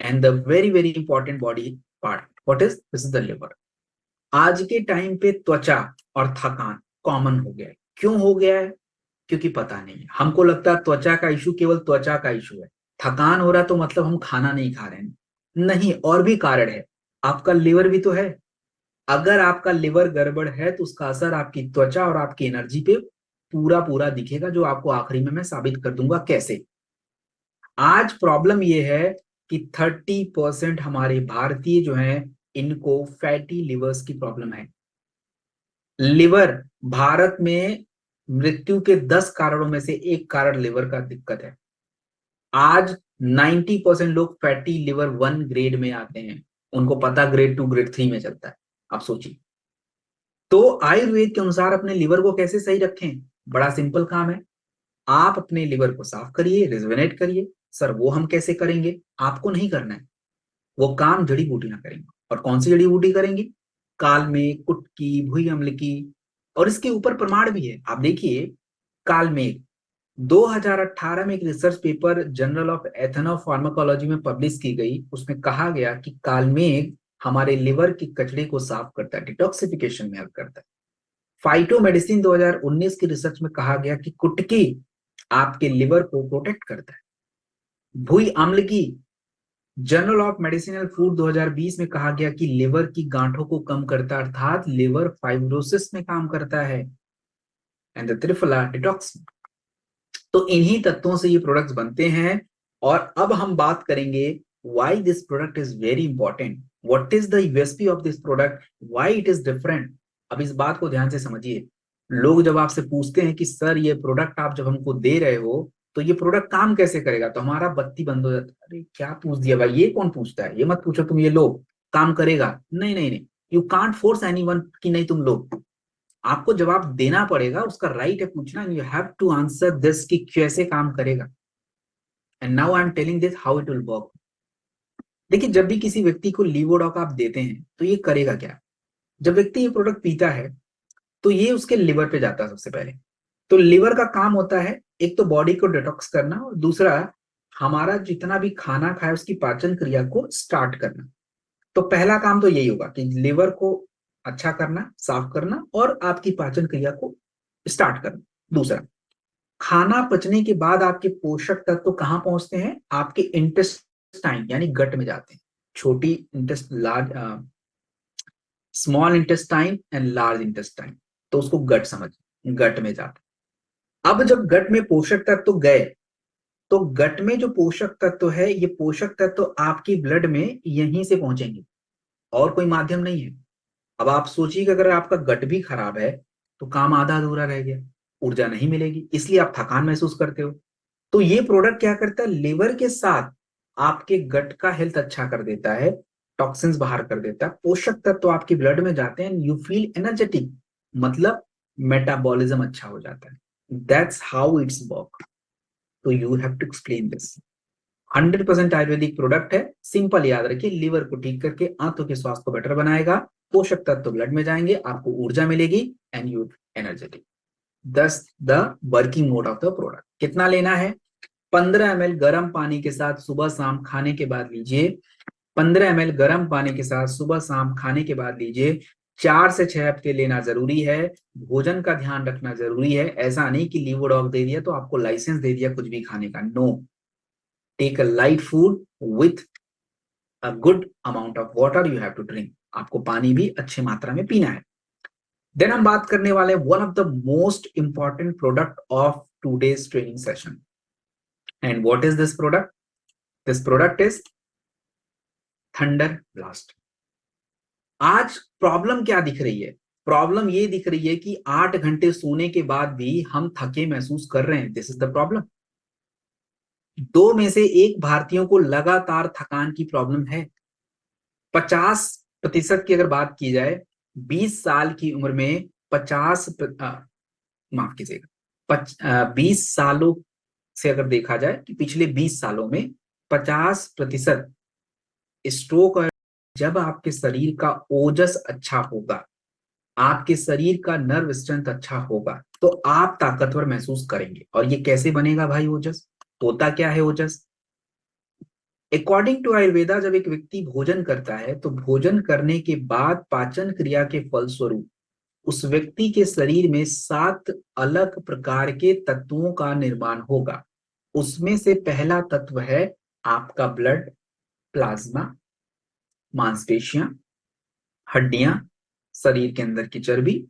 and the very very important body part, what is this? Is the liver. आज के टाइम पे त्वचा और थकान कॉमन हो गया है। क्यों हो गया है? क्योंकि पता नहीं है। हमको लगता है त्वचा का इशू केवल त्वचा का इशू है, थकान हो रहा तो मतलब हम खाना नहीं खा रहे हैं। नहीं, और भी कारण है। आपका लिवर भी तो है। अगर आपका लिवर गड़बड़ है तो उसका असर आपकी त्वचा और आपकी एनर्जी पे पूरा पूरा दिखेगा, जो आपको आखिरी में मैं साबित कर दूंगा कैसे। आज प्रॉब्लम यह है कि 30% हमारे भारतीय जो हैं, इनको फैटी लिवर्स की प्रॉब्लम है। लिवर भारत में मृत्यु के 10 कारणों में से एक कारण लिवर का दिक्कत है। आज 90% लोग फैटी लिवर 1 ग्रेड में आते हैं, उनको पता ग्रेड 2 ग्रेड 3 में चलता है। आप सोचिए। तो आयुर्वेद के अनुसार अपने लिवर को कैसे सही रखें? बड़ा सिंपल काम है। आप अपने लिवर को साफ करिए, रिजुवेनेट करिए। सर वो हम कैसे करेंगे? आपको नहीं करना है, वो काम जड़ी बूटियां करेंगे। और कौन सी जड़ी बूटी करेंगी? काल में, कुटकी, भुई अम्ल की। और इसके ऊपर प्रमाण भी है। आप देखिए, काल में 2018 में एक research paper journal of ethno pharmacology में पब्लिश की गई। उसमें कहा गया कि कालमेघ हमारे लिवर की कचड़े को साफ करता है, डिटॉक्सिफिकेशन में हेल्प करता है। फाइटो मेडिसिन 2019 की रिसर्च में कहा गया कि कुटकी आपके लिवर को प्रोटेक्ट करता है। भुई अम्ल की जर्नल ऑफ मेडिसिनल फूड 2020 में कहा गया कि लिवर की गांठों को कम करता है, अर्थात लिवर फाइब्रोसिस में काम करता है। And the triphala detox. तो इन्हीं तत्वों से ये प्रोडक्ट्स बनते हैं। और अब हम बात करेंगे why this product is very important, what is the USP of this product, why it is different. अब इस बात को ध्यान से समझिए। लोग जब आपसे पूछते हैं कि सर ये प्रोडक्ट आप जब हमको दे रहे हो तो ये प्रोडक्ट काम कैसे करेगा, तो हमारा बत्ती बंद हो जाता है, अरे क्या पूछ दिया भाई, ये कौन पूछता है, ये मत पूछो तुम, ये लो काम करेगा, नहीं नहीं नहीं, यू कांट फोर्स एनीवन कि नहीं तुम लो, आपको जवाब देना पड़ेगा, उसका राइट है पूछना, you have to answer this कि कैसे काम करेगा, and now I am telling this how it will work. देखिए जब भी किसी व्यक्ति को लीवोडॉक आप देते हैं तो ये करेगा क्या, जब व्यक्ति ये प्रोडक्ट पीता है तो ये उसके लिवर पे जाता है सबसे पहले, तो लिवर का काम होता है एक तो बॉडी को डिटॉक्स करना और दूसरा हमारा जितना भी खाना खाए उसकी पाचन क्रिया को स्टार्ट करना। तो पहला काम तो यही होगा कि लिवर को अच्छा करना, साफ करना और आपकी पाचन क्रिया को स्टार्ट करना। दूसरा, खाना पचने के बाद आपके पोषक तत्व कहाँ पहुंचते हैं, आपके इंटेस्टाइन यानी गट में जाते हैं, छोटी interest large small intestine and large intestine, तो उसको गट समझ, गट में जाते हैं। अब जब गट में पोषक तत्व गए तो गट में जो पोषक तत्व है ये पोषक तत्व आपकी ब्लड में यहीं से पहुंचेंगे और कोई माध्यम नहीं है। अब आप सोचिए कि अगर आपका गट भी खराब है तो काम आधा अधूरा रह गया, ऊर्जा नहीं मिलेगी, इसलिए आप थकान महसूस करते हो। तो ये प्रोडक्ट क्या करता है, लिवर के साथ आपके गट का हेल्थ अच्छा कर देता है, टॉक्सिन्स बाहर कर देता है, पोषक तत्व आपके ब्लड में जाते हैं, यू फील एनर्जेटिक, मतलब मेटाबॉलिज्म अच्छा हो जाता है। दैट्स हाउ इट्स वर्क, तो you have to explain this. 100% Ayurvedic product है, सिंपल याद रखिए, लिवर को ठीक करके आंतों के स्वास्थ्य को बेटर बनाएगा, पोषक तत्व ब्लड में जाएंगे, आपको ऊर्जा मिलेगी एंड यू एनर्जेटिक। दस the working mode of the product. कितना लेना है, 15 ml गर्म पानी के साथ सुबह शाम खाने के बाद लीजिए, 15 ml गर्म पानी के साथ सुबह शाम खाने के बाद लीजिए, 4 से 6 हफ्ते लेना जरूरी है, भोजन का ध्यान रखना जरूरी है, ऐसा नहीं कि लीवोडॉग दे दिया तो आपको लाइसेंस दे दिया कुछ भी खाने का, no, take a light food with a good amount of water you have to drink, आपको पानी भी अच्छी मात्रा में पीना है। देन हम बात करने वाले one of the most important product of today's training session, and what is this product, this product is thunder blast. आज प्रॉब्लम क्या दिख रही है, प्रॉब्लम ये दिख रही है कि 8 घंटे सोने के बाद भी हम थके महसूस कर रहे हैं, दिस इज द प्रॉब्लम। 2 में से 1 भारतीयों को लगातार थकान की प्रॉब्लम है। 50% की अगर बात की जाए, 20 साल की उम्र में 20 सालों से अगर देखा जाए कि पिछले 20 सालों में 50% स्ट्रोक, जब आपके शरीर का ओजस अच्छा होगा, आपके शरीर का नर्व स्ट्रेंथ अच्छा होगा तो आप ताकतवर महसूस करेंगे। और ये कैसे बनेगा भाई ओजस, होता क्या है ओजस, अकॉर्डिंग टू आयुर्वेदा जब एक व्यक्ति भोजन करता है तो भोजन करने के बाद पाचन क्रिया के फलस्वरूप उस व्यक्ति के शरीर में 7 अलग प्रकार के तत्वों का निर्माण होगा। उसमें से पहला तत्व है आपका ब्लड, प्लाज्मा, मांसपेशियां, हड्डियां, शरीर के अंदर की चर्बी,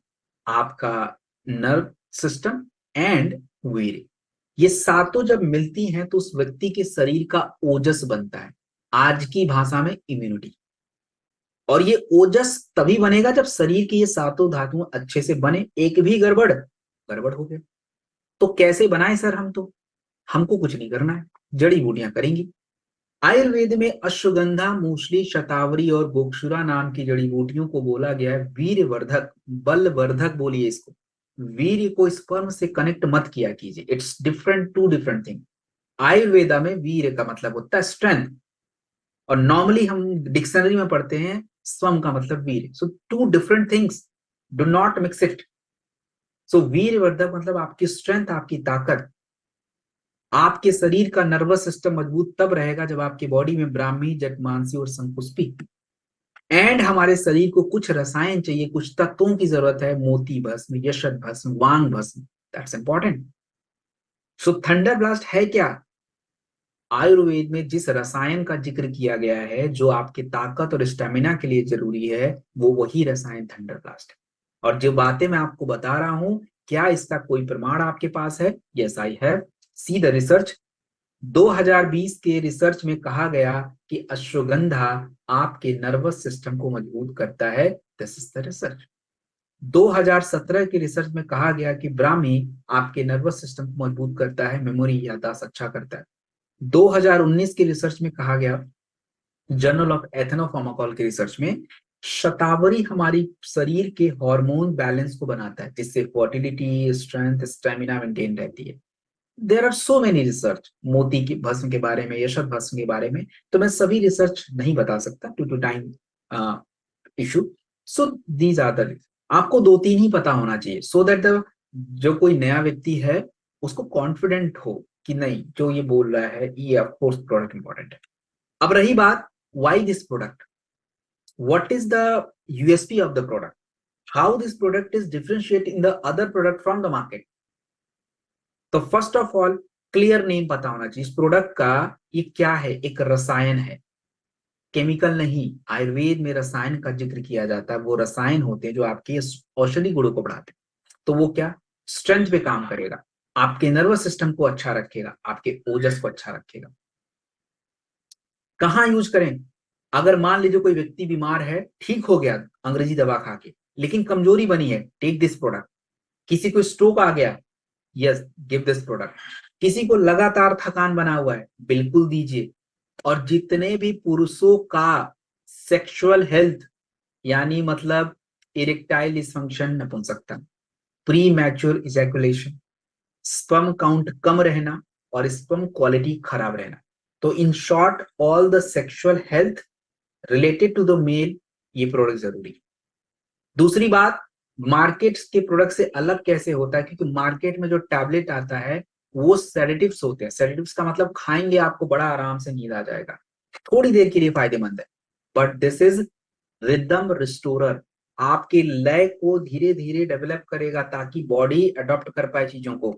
आपका नर्व सिस्टम एंड वीर्य। ये सातों जब मिलती हैं तो उस व्यक्ति के शरीर का ओजस बनता है, आज की भाषा में इम्यूनिटी। और ये ओजस तभी बनेगा जब शरीर की ये सातों धातुएं अच्छे से बने, एक भी गड़बड़ गड़बड़ हो गया तो कैसे बनाए सर, हम तो, हमको कुछ नहीं करना है, जड़ी बूटियां करेंगी। आयुर्वेद में अश्वगंधा, मूसली, शतावरी और गोक्षुरा नाम की जड़ी बूटियों को बोला गया है वीरवर्धक, बलवर्धक बोलिए इसको, वीर्य को स्पर्म से कनेक्ट मत किया कीजिए, it's different, two different thing. Ayurveda में वीर्य का मतलब होता है स्ट्रेंथ, और नॉर्मली हम डिक्शनरी में पढ़ते हैं स्वम का मतलब वीर, so two different things, do not mix it. So वीरवर्धक मतलब आपकी स्ट्रेंथ, आपकी ताकत, आपके शरीर का नर्वस सिस्टम मजबूत तब रहेगा जब आपकी बॉडी में ब्राह्मी, जठमांसी और संकुष्पी, एंड हमारे शरीर को कुछ रसायन चाहिए, कुछ तत्वों की जरूरत है, मोती भस्म, यशत भस्म, वांग भस्म, that's important. So thunder blast है क्या, आयुर्वेद में जिस रसायन का जिक्र किया गया है जो आपकी ताकत और स्टेमिना के लिए जरूरी है, वो वही रसायन थंडर ब्लास्ट है। और जो बातें मैं आपको बता रहा हूं, क्या इसका कोई प्रमाण आपके पास है, yes I have, see the research. 2020 के रिसर्च में कहा गया कि अश्वगंधा आपके नर्वस सिस्टम को मजबूत करता है, दिस इज द रिसर्च। 2017 की रिसर्च में कहा गया कि ब्राह्मी आपके नर्वस सिस्टम को मजबूत करता है, मेमोरी याददाश्त अच्छा करता है। 2019 की रिसर्च में कहा गया, जर्नल ऑफ एथनोफार्माकोल की रिसर्च में, शतावरी हमारी शरीर के हार्मोन बैलेंस को बनाता है, जिससे फर्टिलिटी, स्ट्रेंथ, स्टेमिना मेंटेन रहती है। There are so many research, मोती के भस्म के बारे में, यशत भस्म के बारे में, तो मैं सभी रिसर्च नहीं बता सकता due to time issue. So these are the, आपको दो तीन ही पता होना चाहिए सो दैट द जो कोई नया व्यक्ति है उसको कॉन्फिडेंट हो कि नहीं जो ये बोल रहा है ये ऑफ कोर्स प्रोडक्ट इंपॉर्टेंट है। अब रही बात why this product, what is the USP of the product, how this product is differentiate in the other product from the market. तो first of all clear name पता होना चाहिए इस product का, ये क्या है, एक रसायन है, केमिकल नहीं। आयुर्वेद में रसायन का जिक्र किया जाता है, वो रसायन होते हैं जो आपके औषधि गुणों को बढ़ाते हैं। तो वो क्या, स्ट्रेंथ पे काम करेगा, आपके नर्वस सिस्टम को अच्छा रखेगा, आपके ओजस को अच्छा रखेगा। कहाँ यूज करें, अगर मान लीजिए कोई व्यक्ति बीमार है, ठीक हो गया अंग्रेजी दवा खा के, लेकिन कमजोरी बनी है, टेक दिस प्रोडक्ट। किसी को स्ट्रोक आ गया, यस गिव दिस प्रोडक्ट। किसी को लगातार थकान बना हुआ है, बिल्कुल दीजिए। और जितने भी पुरुषों का सेक्सुअल हेल्थ यानी मतलब इरेक्टाइल डिसफंक्शन, नपुंसकता, premature ejaculation, sperm count कम रहना और स्पर्म क्वालिटी खराब रहना, तो in short all the sexual health related to the male, ये प्रोडक्ट जरूरी है। दूसरी बात, मार्केट के प्रोडक्ट से अलग कैसे होता है, क्योंकि मार्केट में जो टैबलेट आता है वो सेडेटिव्स होते हैं। सेडेटिव्स का मतलब खाएंगे आपको बड़ा आराम से नींद आ जाएगा, थोड़ी देर के लिए फायदेमंद है, but this is rhythm restorer, आपके लय को धीरे धीरे डेवलप करेगा ताकि बॉडी अडॉप्ट कर पाए चीजों को।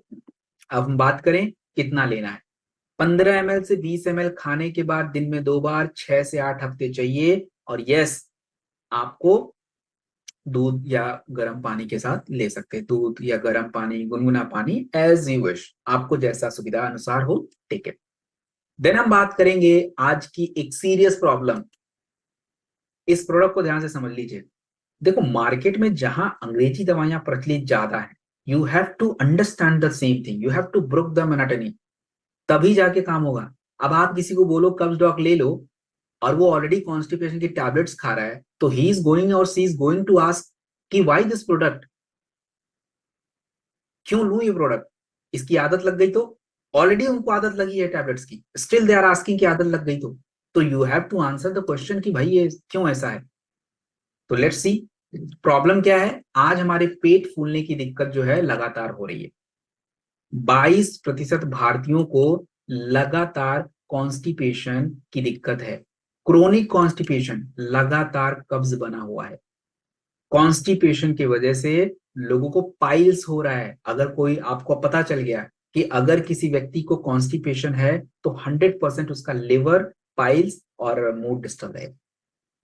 अब हम बात करें कितना लेना है, 15 ml से 20 ml खाने के बाद दिन में 2 बार 6 से 8 हफ्ते चाहिए। और यस, आपको दूध या गर्म पानी के साथ ले सकते हैं, दूध या गर्म पानी, गुनगुना पानी, एज यू विश, आपको जैसा सुविधा अनुसार हो, टेक इट। देन हम बात करेंगे आज की एक सीरियस प्रॉब्लम, इस प्रोडक्ट को ध्यान से समझ लीजिए। देखो मार्केट में जहां अंग्रेजी दवाइयां प्रचलित ज्यादा है, you have to understand the same thing, you have to break the monotony, तभी जाके काम होगा। अब आप किसी को बोलो कब्ज डॉक ले लो और वो ऑलरेडी कॉन्स्टिपेशन की टैबलेट्स खा रहा है, तो ही इज गोइंग और सी इज गोइंग टू आस्क कि व्हाई दिस प्रोडक्ट, क्यों लूं ये प्रोडक्ट, इसकी आदत लग गई तो, ऑलरेडी उनको आदत लगी है टैबलेट्स की, स्टिल दे आर आस्किंग की आदत लग गई तो you have to answer the question कि भाई ये क्यों ऐसा है। तो लेट्स सी प्रॉब्लम क्या है। आज हमारे पेट फूलने की दिक्कत जो है लगातार हो रही है, 22% भारतीयों को लगातार कॉन्स्टिपेशन की दिक्कत है, क्रोनिक कॉन्स्टिपेशन, लगातार कब्ज बना हुआ है। कॉन्स्टिपेशन की वजह से लोगों को पाइल्स हो रहा है। अगर कोई आपको पता चल गया कि अगर किसी व्यक्ति को कॉन्स्टिपेशन है तो 100% उसका लिवर, पाइल्स और मूड डिस्टर्ब है।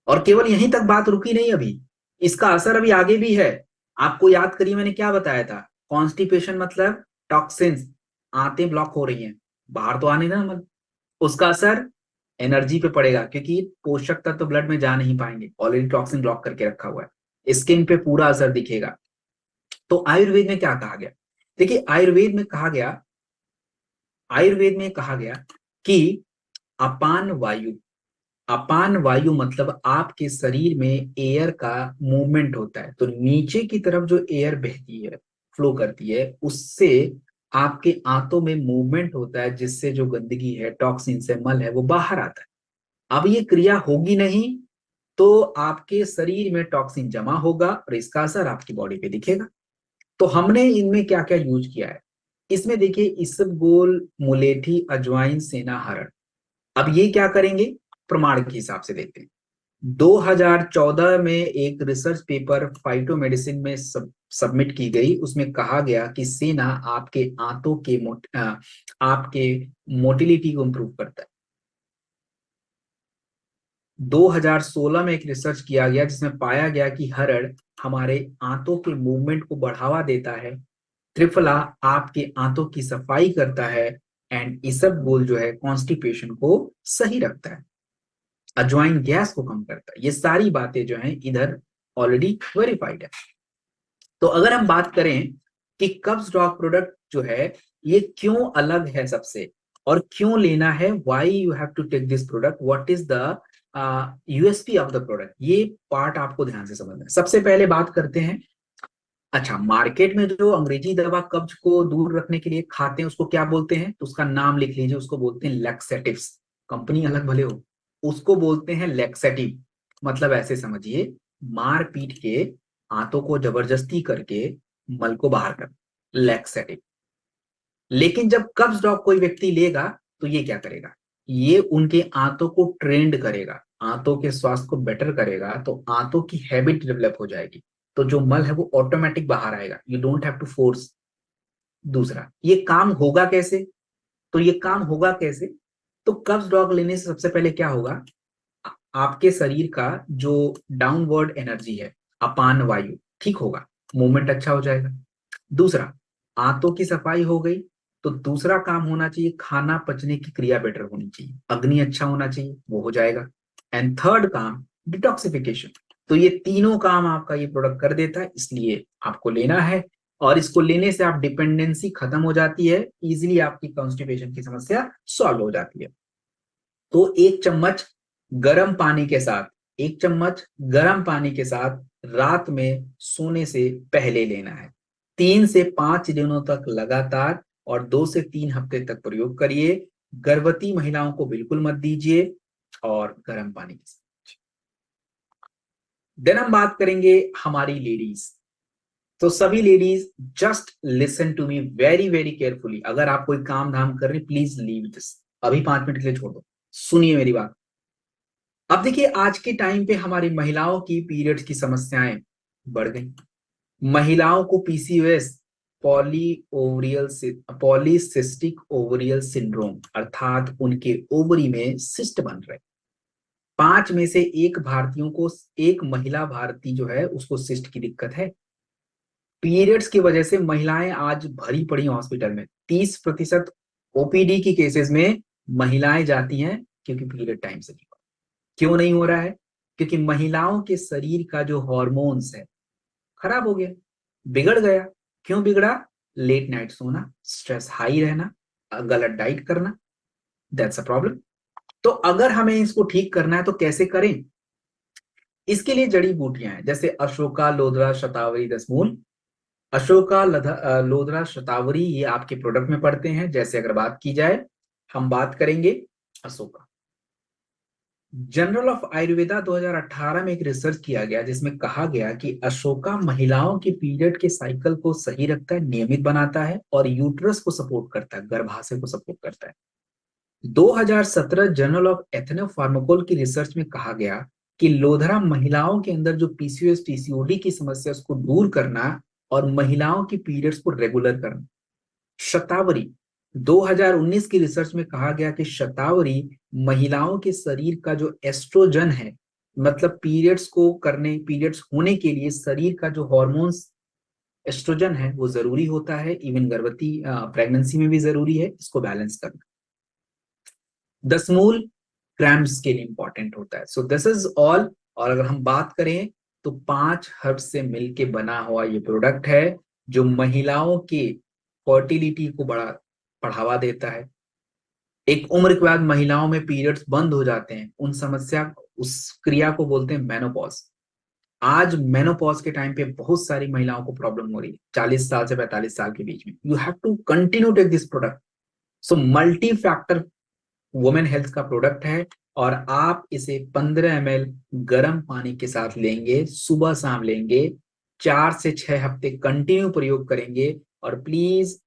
और केवल यहीं तक बात रुकी नहीं, अभी इसका असर अभी आगे भी है। आपको याद करिए मैंने क्या बताया था, कॉन्स्टिपेशन मतलब टॉक्सिन्स, आंतें ब्लॉक हो रही हैं, बाहर तो आने ना, मतलब उसका असर एनर्जी पे पड़ेगा, क्योंकि पोषक तत्व तो ब्लड में जा नहीं पाएंगे, ऑलरेडी टॉक्सिन ब्लॉक करके रखा हुआ है, स्किन पे पूरा असर दिखेगा। तो आयुर्वेद में क्या कहा गया, देखिए आयुर्वेद में कहा गया कि अपान वायु, अपान वायु मतलब आपके शरीर में एयर का मूवमेंट होता है, तो नीचे की तरफ जो एयर बहती है, फ्लो करती है, उससे आपके आंतों में मूवमेंट होता है, जिससे जो गंदगी है, टॉक्सिन से मल है, वो बाहर आता है। अब ये क्रिया होगी नहीं तो आपके शरीर में टॉक्सिन जमा होगा और इसका असर आपकी बॉडी पे दिखेगा। तो हमने इनमें क्या क्या यूज किया है, इसमें देखिए इसबगोल, मुलेठी, अजवाइन, सेना, हरड़। अब ये क्या करेंगे, प्रमाण के हिसाब से देखते हैं। 2014 में एक रिसर्च पेपर फाइटोमेडिसिन में सबमिट की गई, उसमें कहा गया कि सेना आपके आंतों के आपके मोटिलिटी को इंप्रूव करता है। 2016 में एक रिसर्च किया गया जिसमें पाया गया कि हरड़ हमारे आंतों के मूवमेंट को बढ़ावा देता है, त्रिफला आपके आंतों की सफाई करता है, एंड इसबगोल जो है कॉन्स्टिपेशन को सही रखता है, अजवाइन गैस को कम करता है। ये सारी बातें जो हैं इधर ऑलरेडी वेरीफाइड है। तो अगर हम बात करें कि कब्ज डॉग प्रोडक्ट जो है ये क्यों अलग है सबसे और क्यों लेना है, why you have to take this product, what is the USP of the product, ये पार्ट आपको ध्यान से समझना है। सबसे पहले बात करते हैं, अच्छा मार्केट में जो अंग्रेजी दवा कब्ज को दूर रखने के लिए खाते हैं उसको क्या बोलते हैं, तो उसका नाम लिख लीजिए, उसको बोलते हैं लैक्सेटिव्स। कंपनी अलग भले हो, उसको बोलते हैं लैक्सेटिव। मतलब ऐसे समझिए, मार पीट के हाथों को जबरदस्ती करके मल को बाहर कर, लैक्सेटिव। लेकिन जब कब्ज डॉग कोई व्यक्ति लेगा तो ये क्या करेगा, ये उनके आंतों को ट्रेंड करेगा, आंतों के स्वास्थ्य को बेटर करेगा, तो आंतों की हैबिट डेवलप हो जाएगी, तो जो मल है वो ऑटोमेटिक बाहर आएगा, you don't have to force. दूसरा, ये काम होगा कैसे, तो ये काम होगा कैसे, तो कब्ज डॉग लेने से सबसे पहले क्या होगा, आपके शरीर का जो डाउनवर्ड एनर्जी है, अपान वायु ठीक होगा, मूवमेंट अच्छा हो जाएगा। दूसरा, आंतों की सफाई हो गई, तो दूसरा काम होना चाहिए, खाना पचने की क्रिया बेटर होनी चाहिए, अग्नि अच्छा होना चाहिए, वो हो जाएगा। एंड थर्ड काम, डिटॉक्सिफिकेशन। तो ये तीनों काम आपका ये प्रोडक्ट कर देता है, इसलिए आपको लेना है। और इसको लेने से आप डिपेंडेंसी खत्म हो जाती है, इजीली आपकी कॉन्स्टिपेशन की समस्या सॉल्व हो जाती है। तो एक चम्मच गर्म पानी के साथ, एक चम्मच गर्म पानी के साथ रात में सोने से पहले लेना है। 3 से 5 दिनों तक लगातार और 2 से 3 हफ्ते तक प्रयोग करिए। गर्भवती महिलाओं को बिल्कुल मत दीजिए और गर्म पानी के साथ। देन हम बात करेंगे हमारी लेडीज। तो सभी ladies just listen to me very very carefully. अगर आप कोई काम धाम कर रहे प्लीज लीव दिस, अभी 5 मिनट के लिए छोड़ दो, सुनिए मेरी बात। अब देखिए, आज के टाइम पे हमारी महिलाओं की पीरियड्स की समस्याएं बढ़ गई। महिलाओं को पीसीओएस, पॉलीसिस्टिक ओवरियल सिंड्रोम, अर्थात उनके ओवरी में सिस्ट बन रहे। 5 में से 1 भारतीयों को, एक महिला भारतीय जो है उसको सिस्ट की दिक्कत है। पीरियड्स की वजह से महिलाएं आज भरी पड़ी हॉस्पिटल में। 30% ओपीडी की केसेस में महिलाएं जाती हैं क्योंकि पीरियड टाइम से नहीं हो रहा। क्यों नहीं हो रहा है, क्योंकि महिलाओं के शरीर का जो हॉर्मोन्स है खराब हो गया, बिगड़ गया। क्यों बिगड़ा, लेट नाइट सोना, स्ट्रेस हाई रहना, गलत डाइट करना, दैट्स अ प्रॉब्लम। तो अगर हमें इसको ठीक करना है तो कैसे करें, इसके लिए जड़ी बूटियां हैं, जैसे अशोका, लोधरा, शतावरी, दसमूल। अशोका, लोधरा, शतावरी ये आपके प्रोडक्ट में पड़ते हैं। जैसे अगर बात की जाए, हम बात करेंगे अशोका। जर्नल ऑफ आयुर्वेदा 2018 में एक रिसर्च किया गया जिसमें कहा गया कि अशोका महिलाओं के पीरियड के साइकिल को सही रखता है, नियमित बनाता है और यूट्रस को सपोर्ट करता है, गर्भाशय को सपोर्ट करता है। 2017 जर्नल ऑफ एथनोफार्माकोल की रिसर्च में कहा गया कि लोधरा महिलाओं के अंदर जो पीसीओएस पीसीओडी की समस्या उसको दूर करना और महिलाओं की पीरियड्स को रेगुलर करना। शतावरी 2019 की रिसर्च में कहा गया कि शतावरी महिलाओं के शरीर का जो एस्ट्रोजन है, मतलब पीरियड्स को करने, पीरियड्स होने के लिए शरीर का जो हॉर्मोन्स एस्ट्रोजन है वो जरूरी होता है, इवन गर्भवती प्रेगनेंसी में भी जरूरी है, इसको बैलेंस करना। दसमूल क्रैम्प्स के लिए इंपॉर्टेंट होता है। So this is all. और अगर हम बात करें तो 5 हर्ब्स से मिलके बना हुआ ये प्रोडक्ट है जो महिलाओं के फर्टिलिटी को बढ़ावा देता है। एक उम्र के बाद महिलाओं में पीरियड्स बंद हो जाते हैं, उन समस्या, उस क्रिया को बोलते हैं मेनोपॉज। आज मेनोपॉज के टाइम पे बहुत सारी महिलाओं को प्रॉब्लम हो रही है, 40 साल से 45 साल के बीच में। You have to continue take this product. So multi factor women health का प्रोडक्ट है और आप इसे 15 ml गर्म पानी के साथ लेंगे, सुबह शाम लेंगे, 4 से 6 हफ्ते कंटिन्यू प्रयोग करेंगे। और प्लीज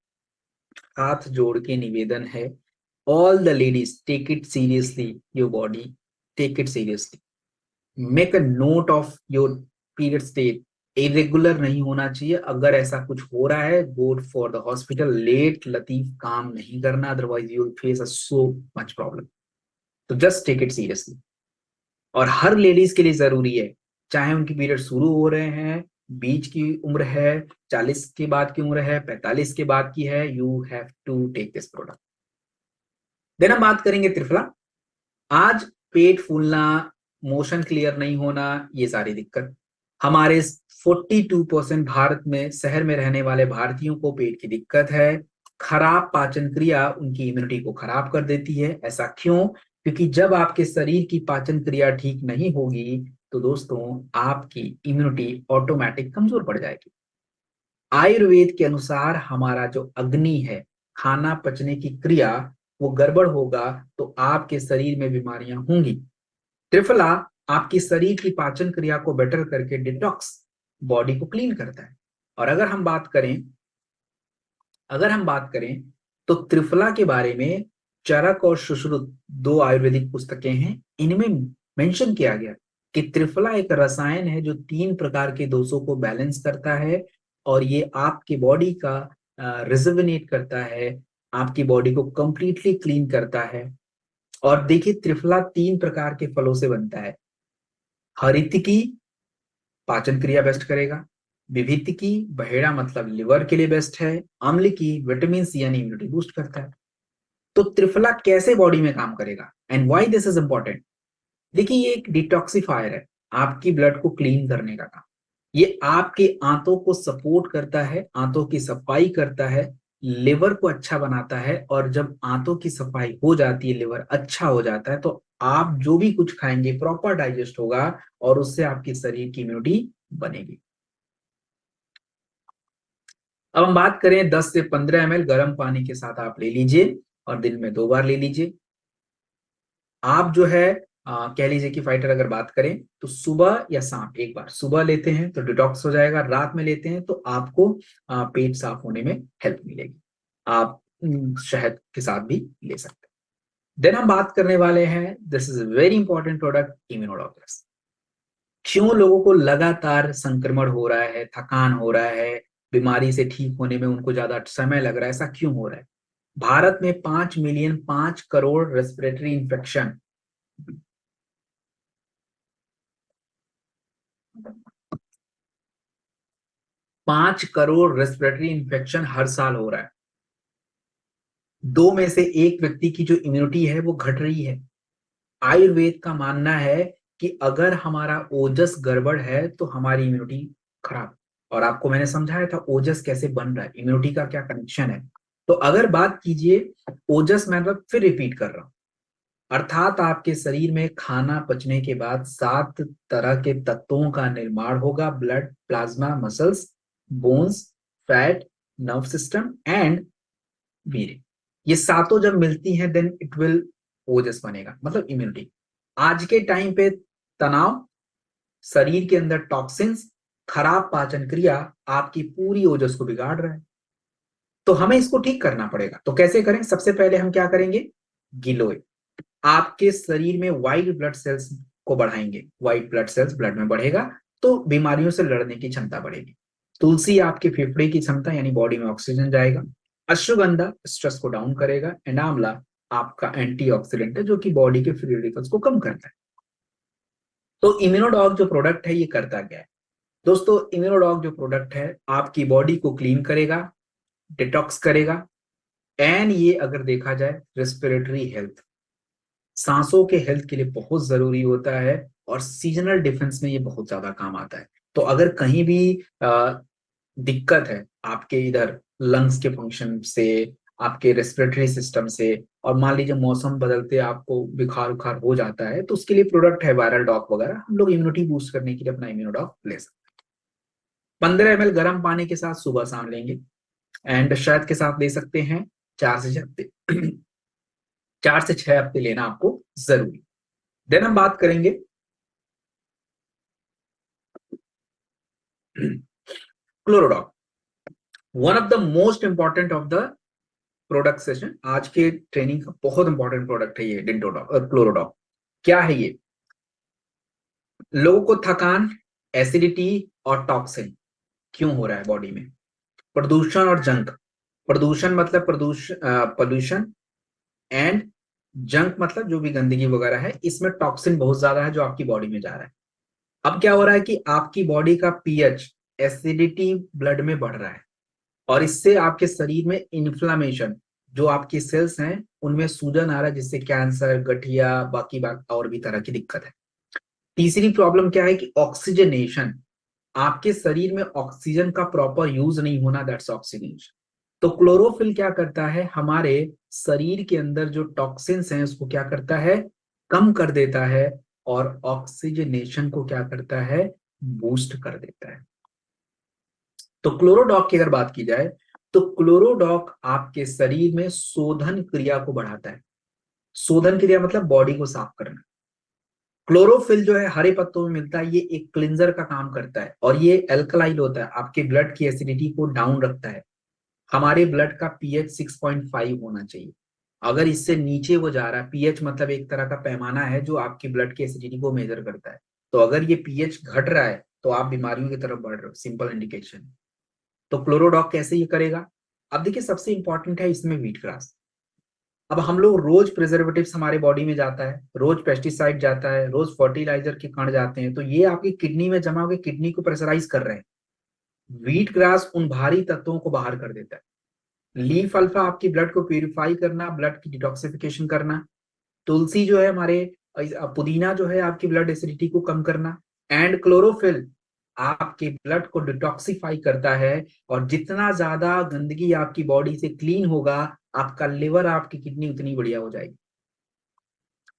हाथ जोड़ के निवेदन है, all the ladies take it seriously, your body, take it seriously, make a note of your period state, irregular नहीं होना चाहिए। अगर ऐसा कुछ हो रहा है, go for the hospital, late लतीफ काम नहीं करना, otherwise you will face a so much problem. तो जस्ट टेक इट सीरियसली। और हर लेडीज के लिए जरूरी है, चाहे उनकी पीरियड शुरू हो रहे हैं, बीच की उम्र है, 40 के बाद की उम्र है, 45 के बाद की है, you have to take this product. Then हम बात करेंगे त्रिफला। आज पेट फूलना, मोशन क्लियर नहीं होना, ये सारी दिक्कत, हमारे 42% भारत में शहर में रहने वाले भारतीयों को पेट की दिक्कत है। खराब पाचन क्रिया उनकी इम्यूनिटी को खराब कर देती है। ऐसा क्यों? क्योंकि जब आपके शरीर की पाचन क्रिया ठीक नहीं होगी तो दोस्तों आपकी इम्यूनिटी ऑटोमेटिक कमजोर पड़ जाएगी। आयुर्वेद के अनुसार हमारा जो अग्नि है, खाना पचने की क्रिया, वो गड़बड़ होगा तो आपके शरीर में बीमारियां होंगी। त्रिफला आपकी शरीर की पाचन क्रिया को बेटर करके डिटॉक्स बॉडी को क्लीन करता है। और अगर हम बात करें तो त्रिफला के बारे में चरक और सुश्रुत 2 आयुर्वेदिक पुस्तकें हैं। इनमें मेंशन किया गया कि त्रिफला एक रसायन है जो 3 प्रकार के दोषों को बैलेंस करता है और ये आपकी बॉडी का रिजुविनेट करता है, आपकी बॉडी को कंप्लीटली क्लीन करता है। और देखिए त्रिफला 3 प्रकार के फलों से बनता है। हरितकी पाचन क्रिया बेस्ट करेगा, विभित्तिकी बहेड़ा मतलब लिवर के लिए बेस्ट है, अम्लकी विटामिन सी यानी इम्यूनिटी बूस्ट करता है। तो त्रिफला कैसे बॉडी में काम करेगा and why this is important? देखिए ये एक डिटॉक्सिफायर है, आपकी ब्लड को क्लीन करने का काम। ये आपके आंतों को सपोर्ट करता है, आंतों की सफाई करता है, लिवर को अच्छा बनाता है। और जब आंतों की सफाई हो जाती है, लिवर अच्छा हो जाता है, तो आप जो भी कुछ खाएंगे प्रॉपर डाइजेस्ट होगा और उससे आपके शरीर की इम्यूनिटी बनेगी। अब हम बात करें 10 से 15 ml गर्म पानी के साथ आप ले लीजिए और दिन में 2 बार ले लीजिए। आप जो है कह लीजिए कि फाइटर अगर बात करें तो सुबह या शाम एक बार सुबह लेते हैं तो डिटॉक्स हो जाएगा, रात में लेते हैं तो आपको पेट साफ होने में हेल्प मिलेगी। आप शहद के साथ भी ले सकते हैं। देन हम बात करने वाले हैं, this is very important product, Immunodog plus. क्यों लोगों को लगातार संक्रमण हो रहा है, थकान हो रहा है, बीमारी से ठीक होने में उनको ज्यादा समय लग रहा है, ऐसा क्यों हो रहा है? भारत में 5 million 5 crore respiratory infection 5 crore respiratory infection हर साल हो रहा है। 2 में से 1 व्यक्ति की जो इम्यूनिटी है वो घट रही है। आयुर्वेद का मानना है कि अगर हमारा ओजस गड़बड़ है तो हमारी इम्यूनिटी खराब। और आपको मैंने समझाया था ओजस कैसे बन रहा है, इम्यूनिटी का क्या कनेक्शन है। तो अगर बात कीजिए ओजस, मैं फिर रिपीट कर रहा हूं, अर्थात आपके शरीर में खाना पचने के बाद 7 तरह के तत्वों का निर्माण होगा, blood, plasma, muscles, bones, fat, nerve system and वीर्य। ये सातों जब मिलती हैं देन इट विल ओजस बनेगा, मतलब इम्यूनिटी। आज के टाइम पे तनाव, शरीर के अंदर टॉक्सिन्स, खराब पाचन क्रिया आपकी पूरी ओजस को बिगाड़ रहा है। तो हमें इसको ठीक करना पड़ेगा। तो कैसे करें? सबसे पहले हम क्या करेंगे? गिलोय आपके शरीर में व्हाइट ब्लड सेल्स को बढ़ाएंगे। व्हाइट ब्लड सेल्स ब्लड में बढ़ेगा तो बीमारियों से लड़ने की क्षमता बढ़ेगी। तुलसी आपके फेफड़े की क्षमता यानी बॉडी में ऑक्सीजन जाएगा। अश्वगंधा स्ट्रेस को डाउन करेगा एंड आंवला आपका एंटीऑक्सीडेंट है जो कि बॉडी के फ्री रेडिकल्स को कम करता है। तो इम्यूनोडॉग जो प्रोडक्ट है ये करता क्या है दोस्तों? इम्यूनोडॉग जो प्रोडक्ट है आपकी बॉडी को क्लीन करेगा, डिटॉक्स करेगा एंड ये अगर देखा जाए रेस्पिरेटरी हेल्थ, सांसों के हेल्थ के लिए बहुत जरूरी होता है और सीजनल डिफेंस में ये बहुत ज्यादा काम आता है। तो अगर कहीं भी दिक्कत है आपके इधर लंग्स के फंक्शन से, आपके रेस्पिरेटरी सिस्टम से, और मान लीजिए मौसम बदलते आपको बुखार उखार हो जाता है, तो उसके लिए प्रोडक्ट है वायरल डॉग वगैरह, हम लोग इम्यूनिटी बूस्ट करने के लिए अपना इम्यूनोडॉग ले सकते हैं। 15 ml गर्म पानी के साथ सुबह शाम लेंगे एंड शहद के साथ ले सकते हैं। 4 से 6 हफ्ते 4 से 6 हफ्ते लेना आपको जरूरी। देन हम बात करेंगे क्लोरोडॉग, one of the most important of the product session. आज के ट्रेनिंग का बहुत इंपॉर्टेंट प्रोडक्ट है ये डेंटोडॉग, क्लोरोडॉग। क्या है ये? लोगों को थकान, एसिडिटी और टॉक्सिन क्यों हो रहा है बॉडी में? प्रदूषण और जंक। प्रदूषण मतलब पोल्यूशन एंड जंक मतलब जो भी गंदगी वगैरह है, इसमें टॉक्सिन बहुत ज्यादा है जो आपकी बॉडी में जा रहा है। अब क्या हो रहा है कि आपकी बॉडी का पीएच, एसिडिटी ब्लड में बढ़ रहा है और इससे आपके शरीर में इन्फ्लामेशन, जो आपकी सेल्स हैं उनमें सूजन आ रहा है जिससे कैंसर, गठिया, बाकी और भी तरह की दिक्कत है। तीसरी प्रॉब्लम क्या है कि ऑक्सीजनेशन, आपके शरीर में ऑक्सीजन का प्रॉपर यूज नहीं होना, दैट्स ऑक्सीनेशन। तो क्लोरोफिल क्या करता है, हमारे शरीर के अंदर जो टॉक्सिन्स हैं उसको क्या करता है, कम कर देता है, और ऑक्सीजनेशन को क्या करता है, बूस्ट कर देता है। तो क्लोरोडॉक की अगर बात की जाए तो क्लोरोडॉक आपके शरीर में शोधन क्रिया को बढ़ाता है। शोधन क्रिया मतलब बॉडी को साफ करना। क्लोरोफिल जो है हरे पत्तों में मिलता है, ये एक क्लिंजर का काम करता है और ये एल्कलाइल होता है, आपके ब्लड की एसिडिटी को डाउन रखता है। हमारे ब्लड का पीएच 6.5 होना चाहिए। अगर इससे नीचे वो जा रहा है, पीएच मतलब एक तरह का पैमाना है जो आपकी ब्लड की एसिडिटी को मेजर करता है, तो अगर ये पीएच घट रहा है तो आप बीमारियों की तरफ बढ़ रहे हो, सिंपल इंडिकेशन। तो क्लोरोडॉक कैसे ये करेगा, अब देखिए सबसे इंपॉर्टेंट है इसमें व्हीट ग्रास। अब हम लोग रोज प्रिजर्वेटिव्स हमारे बॉडी में जाता है, रोज पेस्टिसाइड जाता है, रोज फर्टिलाइजर के कण जाते हैं, तो ये आपकी किडनी में जमा होकर किडनी को प्रेशराइज कर रहे हैं। व्हीट ग्रास उन भारी तत्वों को बाहर कर देता है। लीफ अल्फा आपकी ब्लड को प्यूरिफाई करना, ब्लड की डिटॉक्सिफिकेशन करना। तुलसी जो है हमारे, पुदीना जो है आपकी ब्लड एसिडिटी को कम करना। एंड क्लोरोफिल आपके ब्लड को डिटॉक्सिफाई करता है, और जितना ज्यादा गंदगी आपकी बॉडी से क्लीन होगा, आपका लिवर, आपकी किडनी उतनी बढ़िया हो जाएगी।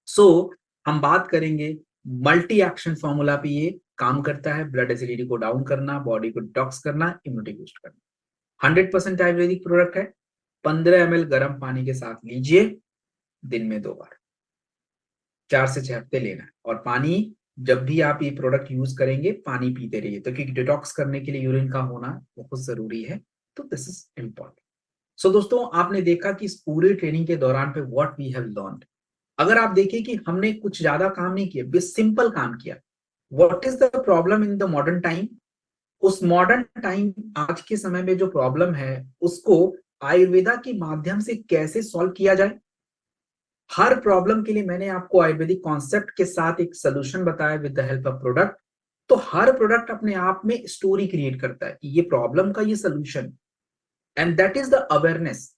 सो हम बात करेंगे मल्टी एक्शन फॉर्मूला पे, ये काम करता है ब्लड एसिडिटी को डाउन करना, बॉडी को डिटॉक्स करना, इम्यूनिटी बूस्ट करना। 100% आयुर्वेदिक प्रोडक्ट है। 15 ml गर्म पानी के साथ लीजिए, दिन में 2 बार, 4 से 6 हफ्ते लेना है। और पानी, जब भी आप ये प्रोडक्ट यूज करेंगे पानी पीते रहिए, तो क्योंकि डिटॉक्स करने के लिए यूरिन का होना बहुत जरूरी है, तो दिस इज इंपॉर्टेंट। सो दोस्तों, आपने देखा कि इस पूरे ट्रेनिंग के दौरान पे व्हाट वी हैव लर्नड। अगर आप देखें कि हमने कुछ ज्यादा काम नहीं किया, बस सिंपल काम किया। What is the problem in the modern time, उस मॉडर्न टाइम आज के समय में जो प्रॉब्लम है उसको आयुर्वेदा के माध्यम से कैसे सॉल्व किया जाए। हर प्रॉब्लम के लिए मैंने आपको आयुर्वेदिक कॉन्सेप्ट के साथ एक सोल्यूशन बताया with the help of product. तो हर प्रोडक्ट अपने आप में स्टोरी क्रिएट करता है कि ये प्रॉब्लम का ये solution, and that is the awareness.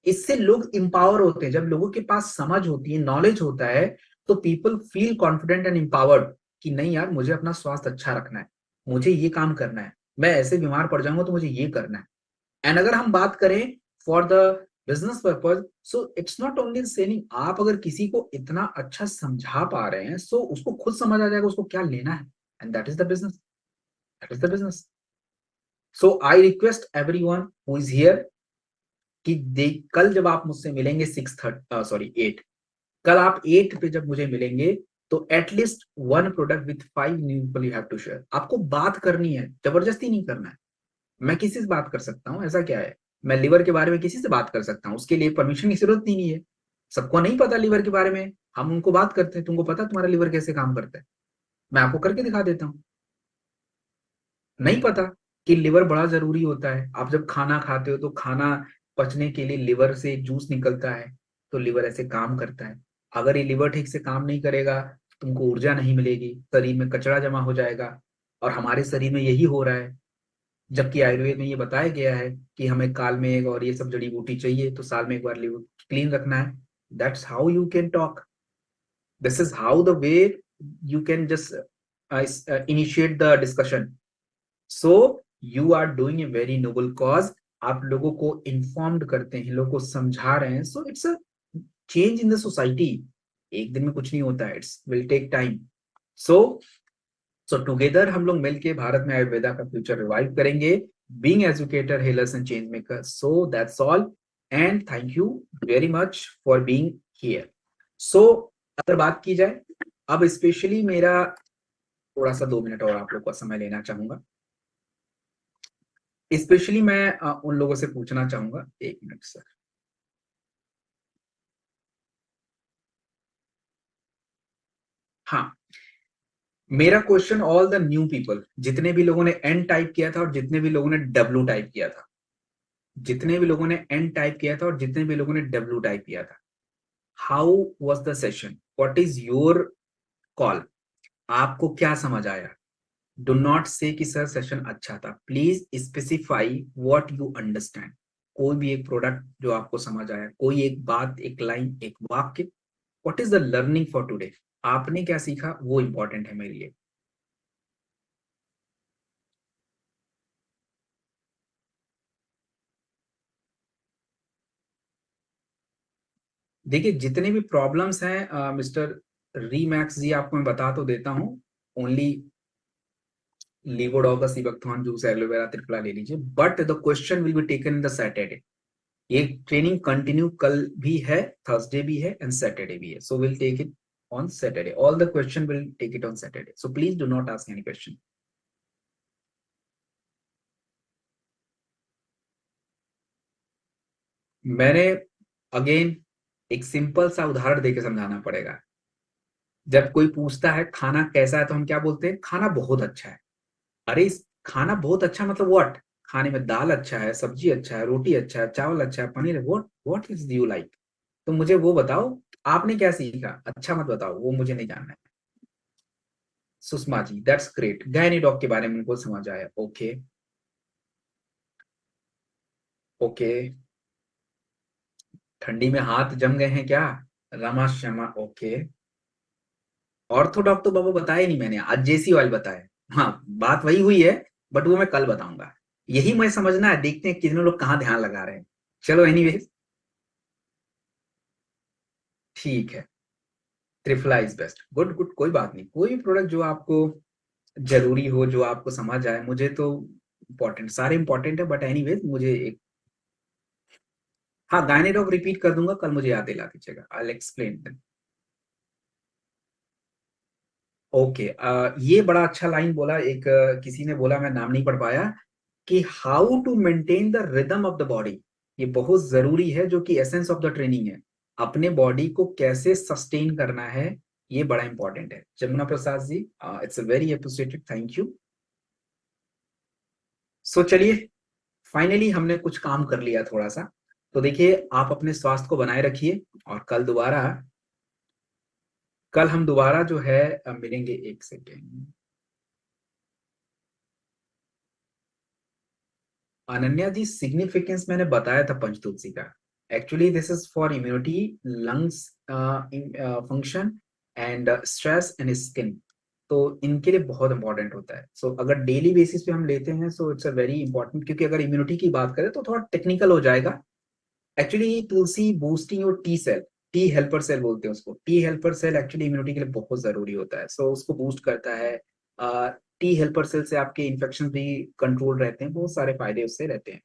इससे लोग इंपावर होते हैं। जब लोगों के पास समझ होती है, नॉलेज होता है, तो people feel confident and empowered कि नहीं यार, मुझे अपना स्वास्थ्य अच्छा रखना है, मुझे ये काम करना है, मैं ऐसे बीमार पड़ जाऊंगा तो मुझे ये करना है। एंड अगर हम बात करें for the business purpose, so it's not only selling. आप अगर किसी को इतना अच्छा समझा पा रहे हैं, सो उसको खुद समझ आ जाएगा उसको क्या लेना है, and that is the business, that is the business. So I request everyone who is here कि कल जब आप मुझसे मिलेंगे 8, कल आप 8 पे जब मुझे मिलेंगे, तो at least 1 product with 5 new people you have to share. आपको बात करनी है, जबरदस्ती नहीं करना है। मैं किसी से बात कर सकता हूँ, ऐसा क्या है, मैं लिवर के बारे में किसी से बात कर सकता हूँ, उसके लिए परमिशन की जरूरत ही नहीं है। सबको नहीं पता लिवर के बारे में, हम उनको बात करते हैं, तुमको पता तुम्हारा लिवर कैसे काम करता है, मैं आपको करके दिखा देता हूँ। नहीं पता कि लिवर बड़ा जरूरी होता है। आप जब खाना खाते हो तो खाना पचने के लिए लिवर से जूस निकलता है, तो लिवर ऐसे काम करता है। अगर ये लिवर ठीक से काम नहीं करेगा, तुमको ऊर्जा नहीं मिलेगी, शरीर में कचरा जमा हो जाएगा, और हमारे शरीर में यही हो रहा है। जबकि आयुर्वेद में ये बताया गया है कि हमें काल में एक और ये सब जड़ी बूटी चाहिए, तो साल में एक बार लिवर क्लीन रखना है। That's how you can talk, this is how the way you can just initiate the discussion. So you are doing a very noble cause. आप लोगों को इन्फॉर्म्ड करते हैं, लोगों को समझा रहे हैं, so it's a change in the society. एक दिन में कुछ नहीं होता है, it's will take time. So together हम लोग मिलके भारत में आयुर्वेदा का फ्यूचर रिवाइव करेंगे, being educator, healers and change maker. So that's all, and thank you very much for being here. So अगर बात की जाए, अब स्पेशली मेरा थोड़ा सा 2 मिनट और आप लोग का समय लेना चाहूंगा। स्पेशली मैं उन लोगों से पूछना चाहूंगा, 1 मिनट सर। हाँ, मेरा question all the new people, जितने भी लोगों ने एन टाइप किया था और जितने भी लोगों ने डब्ल्यू टाइप किया था, जितने भी लोगों ने एन टाइप किया था और जितने भी लोगों ने डब्ल्यू टाइप किया था, how was the session, what is your call, आपको क्या समझ आया। डू नॉट से कि सर सेशन अच्छा था, please specify what you understand. कोई भी एक प्रोडक्ट जो आपको समझ आया, कोई एक बात, एक लाइन, एक वाक्य, what is the learning for today, आपने क्या सीखा, वो इंपॉर्टेंट है मेरे लिए। देखिए जितने भी प्रॉब्लम्स हैं मिस्टर रीमैक्स जी, आपको मैं बता तो देता हूँ। ओनली लीवोडॉका सीबकथॉर्न जूस एलोवेरा त्रिफला ले लीजिए, but the question will be taken in the Saturday. ये ट्रेनिंग कंटिन्यू कल भी है, थर्सडे भी है एंड सैटरडे भी है, so will take it on Saturday. All the question will take it on Saturday, so please do not ask any question. मैंने again एक सिंपल सा उदाहरण देके समझाना पड़ेगा। जब कोई पूछता है खाना कैसा है तो हम क्या बोलते हैं? खाना बहुत अच्छा है। अरे इस खाना बहुत अच्छा मतलब व्हाट? खाने में दाल अच्छा है, सब्जी अच्छा है, रोटी अच्छा है, चावल अच्छा है, पनीर है, what what is you like? तो मुझे वो बताओ, आपने क्या सीखा? अच्छा मत बताओ, वो मुझे नहीं जानना है। Sushma ji, that's great, gynae dog के बारे में उनको समझ आया। Okay okay. ठंडी में हाथ जम गए हैं क्या? रमा शर्मा, ओके। ऑर्थोडॉक तो बाबा बताया नहीं मैंने, आज जेसी ऑयल बताया। हाँ, बात वही हुई है, बट वो मैं कल बताऊंगा। यही मैं समझना है, देखते हैं कितने लोग कहाँ ध्यान लगा रहे हैं। चलो एनीवेज, ठीक है। Triphala is best, good good, कोई बात नहीं। कोई भी प्रोडक्ट जो आपको जरूरी हो, जो आपको समझ आए, मुझे तो इम्पोर्टेंट, सारे इंपॉर्टेंट है, बट एनीवेज मुझे एक, हाँ गायनेडॉक रिपीट कर दूंगा कल, मुझे याद दिला दीजिएगा, आई विल एक्सप्लेन। ओके, ये बड़ा अच्छा लाइन बोला एक, किसी ने बोला, मैं नाम नहीं पढ़ पाया, कि how to maintain the rhythm of the body. ये बहुत जरूरी है, जो कि एसेंस ऑफ द ट्रेनिंग है। अपने बॉडी को कैसे सस्टेन करना है, ये बड़ा इंपॉर्टेंट है। Jamuna Prasad ji, it's very appreciated, thank you. So चलिए, फाइनली हमने कुछ काम कर लिया थोड़ा सा। तो देखिए, आप अपने स्वास्थ्य को बनाए रखिए, और कल हम दोबारा जो है मिलेंगे। एक सेकेंड, अनन्या जी, सिग्निफिकेंस मैंने बताया था पंचतुलसी का। Actually this is for immunity, lungs function and stress and skin. तो इनके लिए बहुत इंपॉर्टेंट होता है। सो अगर डेली बेसिस पे हम लेते हैं, so it's a very important, क्योंकि अगर इम्यूनिटी की बात करें तो थोड़ा टेक्निकल हो जाएगा। Actually tulsi boosting your T cell, T helper cell बोलते हैं उसको। T helper cell actually immunity के लिए बहुत जरूरी होता है, सो उसको बूस्ट करता है। टी हेल्पर सेल से आपके इन्फेक्शन भी कंट्रोल रहते हैं, बहुत सारे फायदे उससे रहते हैं।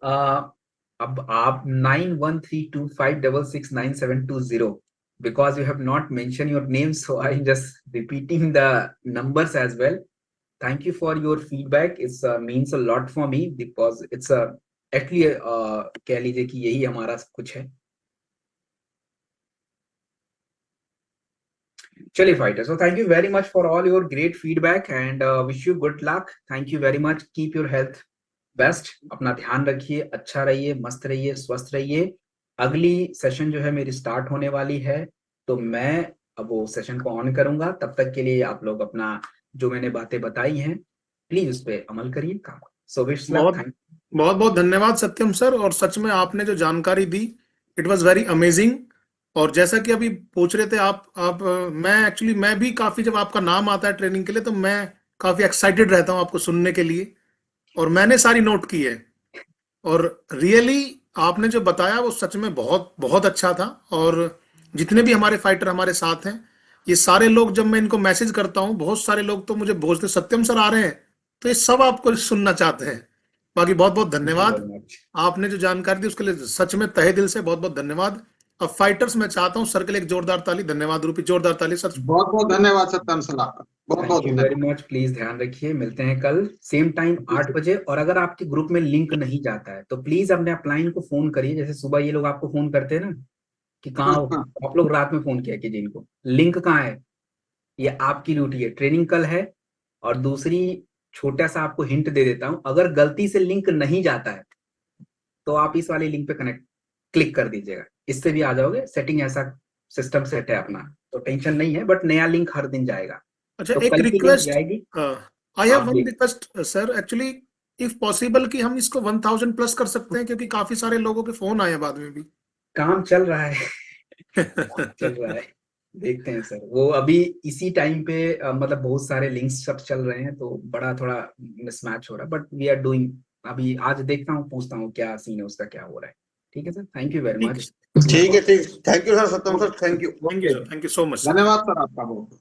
Uh, अब आप 9132566970, because you have not mentioned your name, so I'm just repeating the numbers as well. Thank you for your feedback. It's means a lot for me, because it's actually कह लीजिए कि यही हमारा कुछ है। चलिए fighter, so thank you very much for all your great feedback and wish you good luck. Thank you very much. Keep your health best, अपना ध्यान रखिए, अच्छा रहिए, मस्त रहिए, स्वस्थ रहिए। अगली सेशन जो है मेरी स्टार्ट होने वाली है, तो मैं अब वो सेशन को ऑन करूंगा। तब तक के लिए आप लोग अपना, जो मैंने बातें बताई हैं, प्लीज उस पर अमल करिए, काम। सो विश लक, बहुत थैंक। बहुत बहुत धन्यवाद सत्यम सर, और सच में आपने जो जानकारी दी, इट वाज वेरी अमेजिंग। और जैसा कि अभी पूछ रहे थे मैं भी काफी, जब आपका नाम आता है ट्रेनिंग के लिए तो मैं काफी एक्साइटेड रहता हूं आपको सुनने के लिए, और मैंने सारी नोट की है। और रियली आपने जो बताया वो सच में बहुत बहुत अच्छा था। और जितने भी हमारे फाइटर हमारे साथ हैं, ये सारे लोग, जब मैं इनको मैसेज करता हूँ, बहुत सारे लोग तो मुझे बोलते सत्यम सर आ रहे हैं, तो ये सब आपको सुनना चाहते हैं। बाकी बहुत बहुत यू धन्यवाद, वेरी मच। आपने जो जानकारी दी उसके लिए सच में तहे दिल से बहुत बहुत धन्यवाद। अब फाइटर्स मैं चाहता हूँ सर के लिए एक जोरदार ताली, धन्यवाद रूपी जोरदार ताली सर। बहुत बहुत धन्यवाद सत्यम सर आपका, बहुत बहुत थैंक यू वेरी धन्यवाद। मच, प्लीज ध्यान रखिए, मिलते हैं कल सेम टाइम 8 बजे। और अगर आपके ग्रुप में लिंक नहीं जाता है, तो प्लीज अपने अपलाइन को फोन करिए, जैसे सुबह ये लोग आपको फोन करते हैं ना, कि कहाँ हो। हाँ, आप लोग रात में फोन किया कीजिए इनको, लिंक कहाँ है। ये आपकी ड्यूटी है, ट्रेनिंग कल है। और दूसरी, छोटा सा आपको हिंट दे देता हूं, अगर गलती से लिंक नहीं जाता है, तो आप इस वाले लिंक पे कनेक्ट क्लिक कर दीजिएगा, इससे भी आ जाओगे। सेटिंग ऐसा सिस्टम सेट है अपना, तो टेंशन नहीं है, बट नया लिंक हर दिन जाएगा। अच्छा, तो एक कल की लिंक रिक्वेस्ट, जाएगी, आई हैव आप वन देख। Request sir, actually if possible कि हम इसको 1000 प्लस कर सकते हैं, क्योंकि काफी सारे लोगों के फोन आए हैं बाद में भी। काम चल रहा है, काम चल रहा है। देखते हैं सर, वो अभी इसी टाइम पे मतलब बहुत सारे लिंक्स सब चल रहे हैं तो बड़ा थोड़ा मिसमैच हो रहा है, बट वी आर डूइंग। अभी आज देखता हूँ, पूछता हूँ क्या सीन है उसका, क्या हो रहा है। ठीक है सर, थैंक यू वेरी ठीक मच। है ठीक है, ठीक। Thank you sir, Satyam sir, thank you. Thank you sir, thank you so much sir. धन्यवाद सर आपका बहुत।